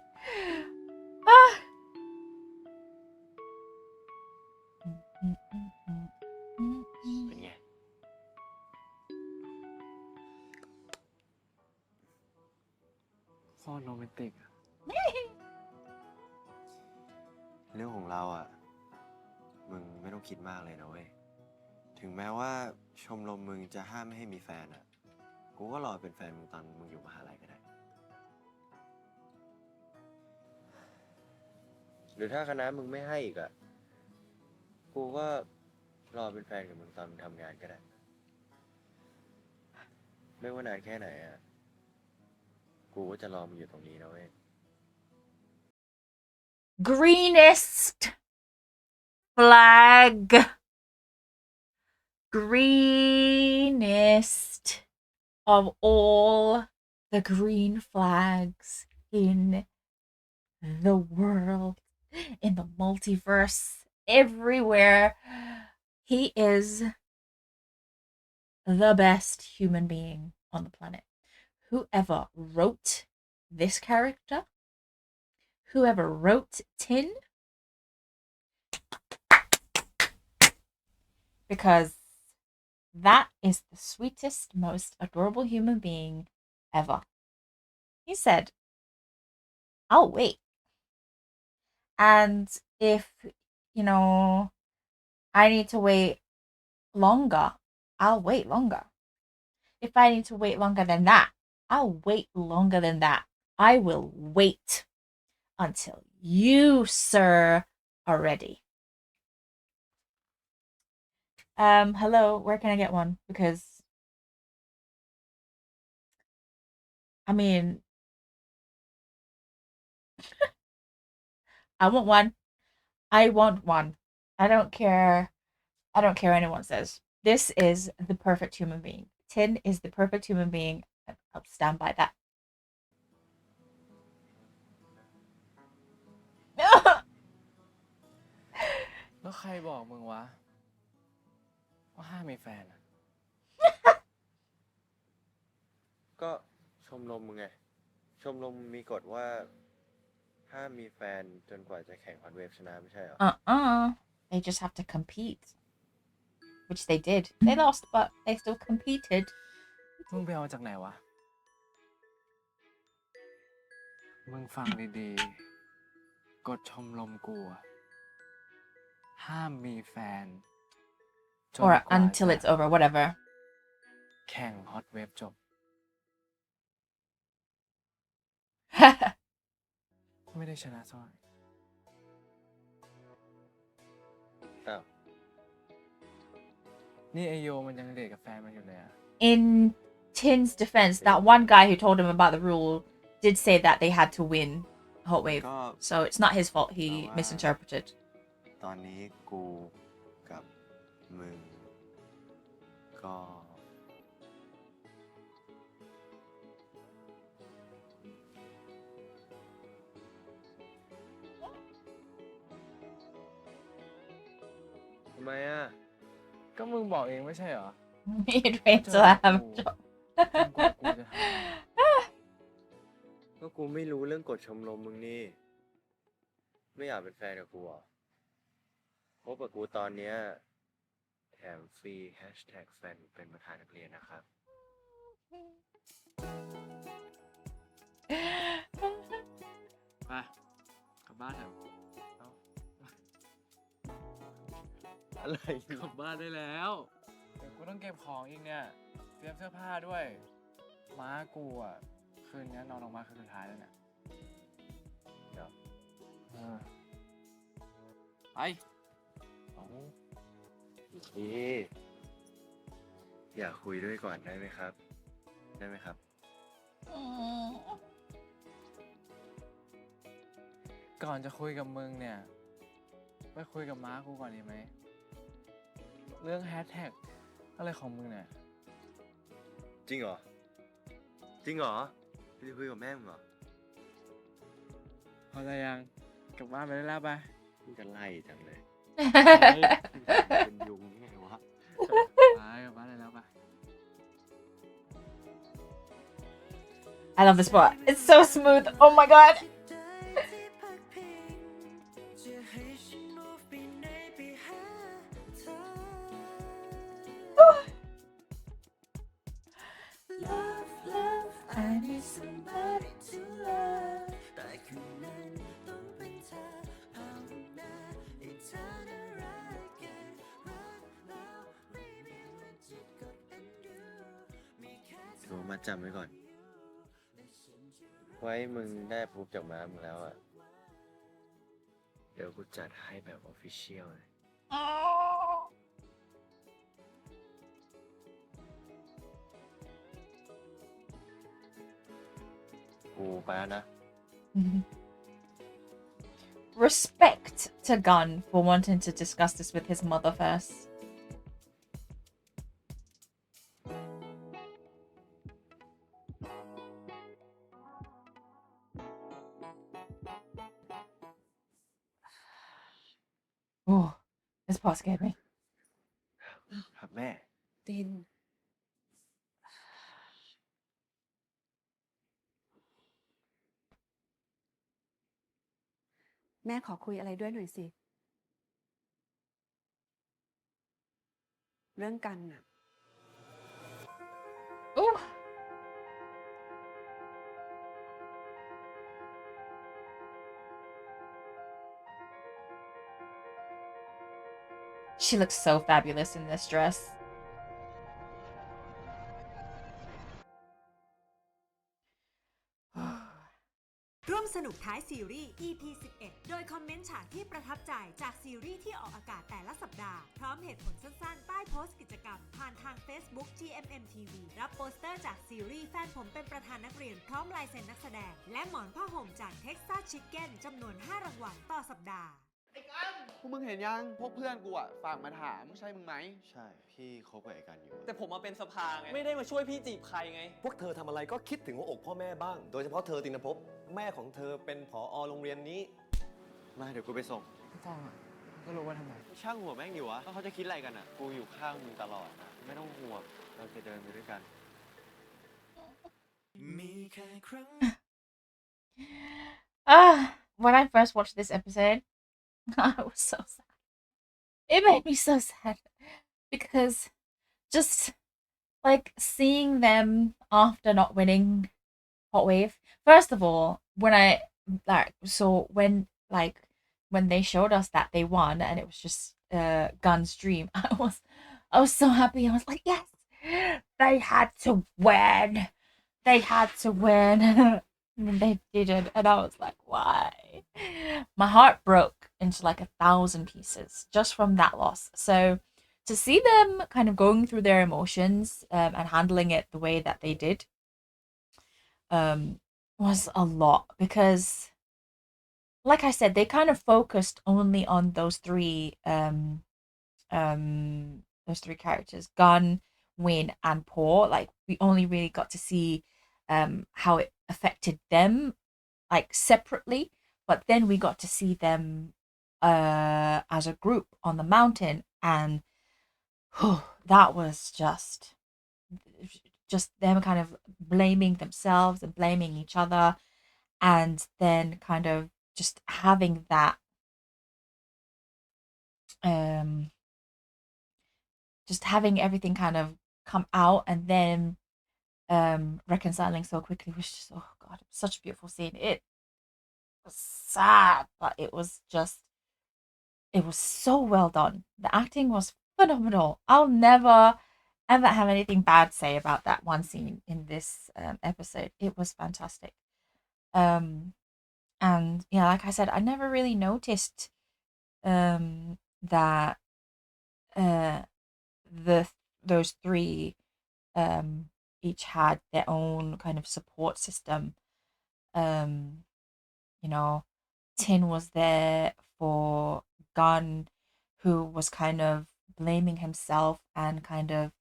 [SPEAKER 7] เป็นไง
[SPEAKER 9] โคตรโรแมนติกอะ
[SPEAKER 7] เรื่องของเราอ่ะ มึงไม่ต้องคิดมากเลยนะเว้ย ถึงแม้ว่าชมรมมึงจะห้ามไม่ให้มีแฟนอ่ะ กูก็รอเป็นแฟนมึงตอนมึงอยู่มหาลัยก็ได้ หรือถ้าคณะมึงไม่ให้อีกอ่ะ กูก็รอเป็นแฟนกับมึงตอนมึงทำงานก็ได้ ไม่ว่านานแค่ไหนอ่ะ กูก็จะรอมึงอยู่ตรงนี้นะเว้ย
[SPEAKER 1] Greenest flag. Greenest of all the green flags in the world, in the multiverse, everywhere. He is the best human being on the planet. Whoever wrote this character, whoever wrote Tin, because that is the sweetest, most adorable human being ever. He said, I'll wait. And if, I need to wait longer, I'll wait longer. If I need to wait longer than that, I'll wait longer than that. I will wait until you, sir, are ready. Hello, where can I get one? Because I mean, I want one. I want one. I don't care anyone says. This is the perfect human being. Tin is the perfect human being. I'll stand by that.
[SPEAKER 9] แล้วใครบอกมึงวะ ว่าห้ามมีแฟนอะ
[SPEAKER 7] ก็ชมรมมึงไง ชมรมมีกฎว่าห้ามมีแฟนจนกว่าจะแข่งฮอตเวฟชนะไม่ใช่เหรอ
[SPEAKER 1] They just have to compete. Which they did. They lost, but they still competed.
[SPEAKER 9] มึงไปเอามาจากไหนวะ มึงฟังดีๆ กฎชมรมกูอะห้ามมีแฟน
[SPEAKER 1] Or until it's over, whatever.
[SPEAKER 9] แข่งฮอตเวฟจบ ไม่ได้ชนะสร้อย
[SPEAKER 7] อ้าว
[SPEAKER 9] นี่ไอโยมันยังเดทกับแฟนมันอยู่เลยอะ
[SPEAKER 1] In Tin's defense, that one guy who told him about the rule did say that they had to win Hot Wave. So it's not his fault he misinterpreted.
[SPEAKER 7] ตอนนี้กูกับมึงก็ ทำไมอ่ะ
[SPEAKER 9] ก็มึงบอกเองไม่ใช่เหรอ
[SPEAKER 1] He'd wait till I have a job.
[SPEAKER 9] กูจะทำไง
[SPEAKER 7] ก็กูไม่รู้เรื่องกฎชมรมมึงนี่ ไม่อยากเป็นแฟนกับกูเหรอคบกับกูตอนเนี้ยแถมฟรีแฮชแท็กแฟนเป็นประธานนักเรียนนะครับ
[SPEAKER 9] ไปกลับบ้านเถอะเอา
[SPEAKER 7] อะไร
[SPEAKER 9] กลับบ้านได้แล้วเดี๋ยวกูต้องเก็บของอีกเนี่ย เตรียมเสื้อผ้าด้วย ม้ากูอ่ะ คืนนี้นอนออกมาคืนสุดท้ายแล้วเนี่ย
[SPEAKER 7] เดี๋ยว
[SPEAKER 9] ไป
[SPEAKER 7] นี่อยากคุยด้วยก่อนได้ไหมครับ ได้ไหมครับ
[SPEAKER 9] ก่อนจะคุยกับมึงเนี่ย ไปคุยกับม้ากูก่อนดีไหม เรื่องแฮชแท็กอะไรของมึงเนี่ย
[SPEAKER 7] จริงเหรอ จริงเหรอไปคุยกับแม่มึงเหรอ
[SPEAKER 9] พอใจยังกลับบ้านไปได้แล้วไป
[SPEAKER 7] มึงจะไล่จังเลย เป็นยุงไงวะ
[SPEAKER 9] ไปกลับบ้านได้แล้วไป
[SPEAKER 1] I love this part. It's so smooth. Oh my god.
[SPEAKER 14] I need somebody to love แต่คืนนั้นต้องเป็นเธอภาวนาให้เธอน่ารักกันรักแล้วไม่มีวันจะกด undo มีแค่เธ
[SPEAKER 7] โทร
[SPEAKER 14] อ
[SPEAKER 7] มาจำไว้ก่อน ไว้มึงได้พูบจากม้ามึงแล้วอ่ะ เดี๋ยวกูจัดให้แบบออฟฟิเชียลเลย กูไปแล้วนะ
[SPEAKER 1] Respect to Gun for wanting to discuss this with his mother first. Oh, this part scared me.
[SPEAKER 7] ครับแม่
[SPEAKER 3] ติน แม่ขอคุยอะไรด้วยหน่อยสิ เรื่องกันน่ะ
[SPEAKER 1] Ooh. She looks so fabulous in this dress.
[SPEAKER 15] ร่วมสนุกท้ายซีรีส์ EP.11 โดยคอมเมนต์ฉากที่ประทับใจจากซีรีส์ที่ออกอากาศแต่ละสัปดาห์ พร้อมเหตุผลสั้นๆ ใต้โพสต์กิจกรรม ผ่านทาง Facebook GMMTV รับโปสเตอร์จากซีรีส์แฟนผมเป็นประธานนักเรียนพร้อมลายเซ็นนักแสดง และหมอนผ้าห่มจาก Texas Chicken จำนวน 5 รางวัลต่อสัปดาห์
[SPEAKER 11] พวกมึงเห็นยัง พวกเพื่อนกูอ่ะฝากมาถามใช่มึงไหม
[SPEAKER 7] ใช่ พี่คบกับไอ้กันอยู่
[SPEAKER 4] แต่ผมมาเป็นสภาไง ไม่ได้มาช่วยพี่จีบใครไง
[SPEAKER 6] พวกเธอทำอะไรก็คิดถึงหัวอกพ่อแม่บ้าง โดยเฉพาะเธอตินภพแม่ของเธอเป็นผอโรงเรียนนี้
[SPEAKER 7] มาเดี๋ยวกูไปส่ง
[SPEAKER 9] ไม่ต้องอ่ะก็รู้ว่าทำไม
[SPEAKER 7] ช่างหัวแม่งดิวะเขาจะคิดอะไรกันอ่ะ กูอยู่ข้างมึงตลอดนะไม่ต้องห่วง เราจะเดินไปด้วยกัน
[SPEAKER 14] มีแค่ครั้ง
[SPEAKER 1] When I first watched this episode, I was so sad. It made me so sad because just like seeing them after not winning Hot Wave. First of all, when I when they showed us that they won and it was just Gun's dream, I was so happy. I was like, yes, they had to win. They had to win. And they didn't, and I was like, why? My heart broke into like 1,000 pieces just from that loss. So to see them kind of going through their emotions and handling it the way that they did was a lot, because like I said, they kind of focused only on those three characters, Gun, Win, and Paul. Like we only really got to see how it affected them like separately, but then we got to see them as a group on the mountain, and that was just them kind of blaming themselves and blaming each other, and then kind of just having that just having everything kind of come out, and then reconciling so quickly was just, oh god, it was such a beautiful scene. It was sad, but it was so well done. The acting was phenomenal. I'll never ever have anything bad to say about that one scene in this episode. It was fantastic. And yeah, like I said, I never really noticed that those three each had their own kind of support system. You know, Tin was there for Gun, who was kind of blaming himself and kind of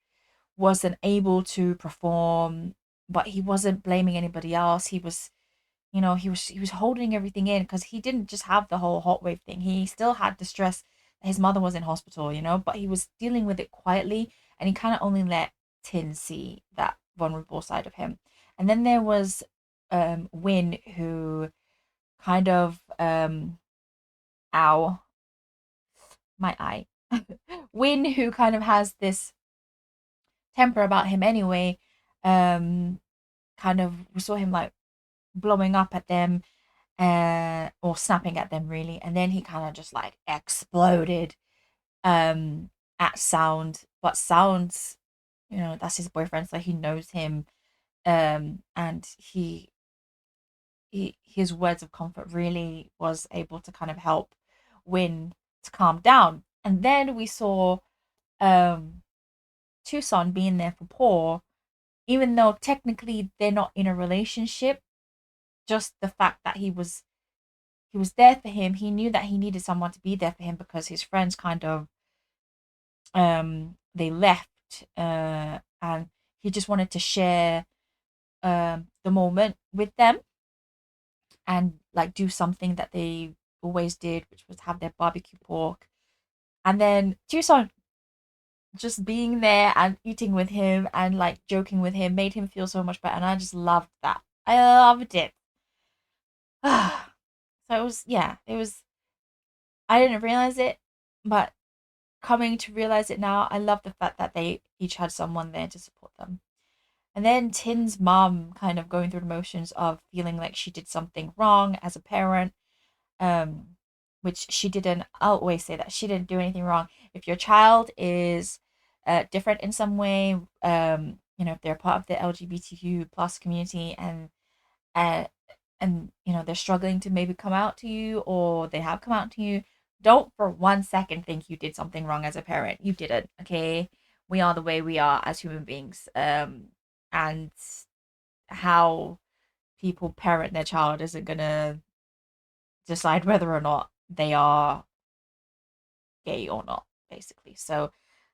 [SPEAKER 1] wasn't able to perform, but he wasn't blaming anybody else. He was, he was holding everything in, because he didn't just have the whole hot wave thing. He still had the stress that his mother was in hospital, but he was dealing with it quietly, and he kind of only let Tin see that vulnerable side of him. And then there was Win, who kind of ow, my eye. Win, who kind of has this temper about him anyway. Kind of, we saw him like blowing up at them, or snapping at them really, and then he kind of just like exploded at Sound. But Sound's, that's his boyfriend, so he knows him, and his words of comfort really was able to kind of help Win to calm down. And then we saw Tucson being there for Paul, even though technically they're not in a relationship. Just the fact that he was there for him. He knew that he needed someone to be there for him, because his friends kind of they left, and he just wanted to share the moment with them, and like do something that they always did, which was have their barbecue pork. And then Tucson just being there and eating with him and like joking with him made him feel so much better, and I just loved that. I loved it. So it was, yeah, it was, I didn't realize it, but coming to realize it now, I love the fact that they each had someone there to support them. And then Tin's mom kind of going through the motions of feeling like she did something wrong as a parent, which she didn't. I'll always say that she didn't do anything wrong. If your child is different in some way, if they're part of the LGBTQ plus community, uh, and they're struggling to maybe come out to you, or they have come out to you, don't for 1 second think you did something wrong as a parent. You didn't. Okay, we are the way we are as human beings, and how people parent their child isn't gonna decide whether or not they are gay or not, basically. So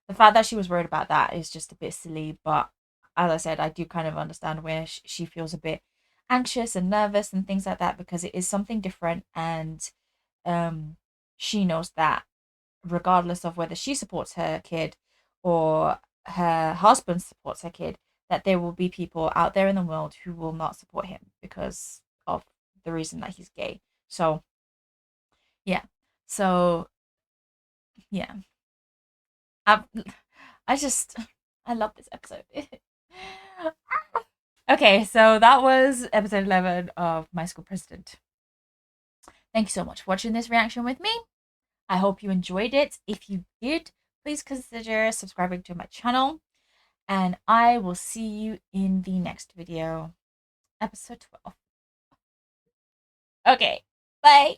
[SPEAKER 1] the fact that she was worried about that is just a bit silly, but as I said, I do kind of understand where she feels a bit anxious and nervous and things like that, because it is something different, and she knows that regardless of whether she supports her kid or her husband supports her kid, that there will be people out there in the world who will not support him because of the reason that he's gay. So yeah, so yeah, I I just I love this episode. Okay, so that was episode 11 of My School President. Thank you so much for watching this reaction with me. I hope you enjoyed it. If you did, please consider subscribing to my channel, and I will see you in the next video, episode 12. Okay, bye.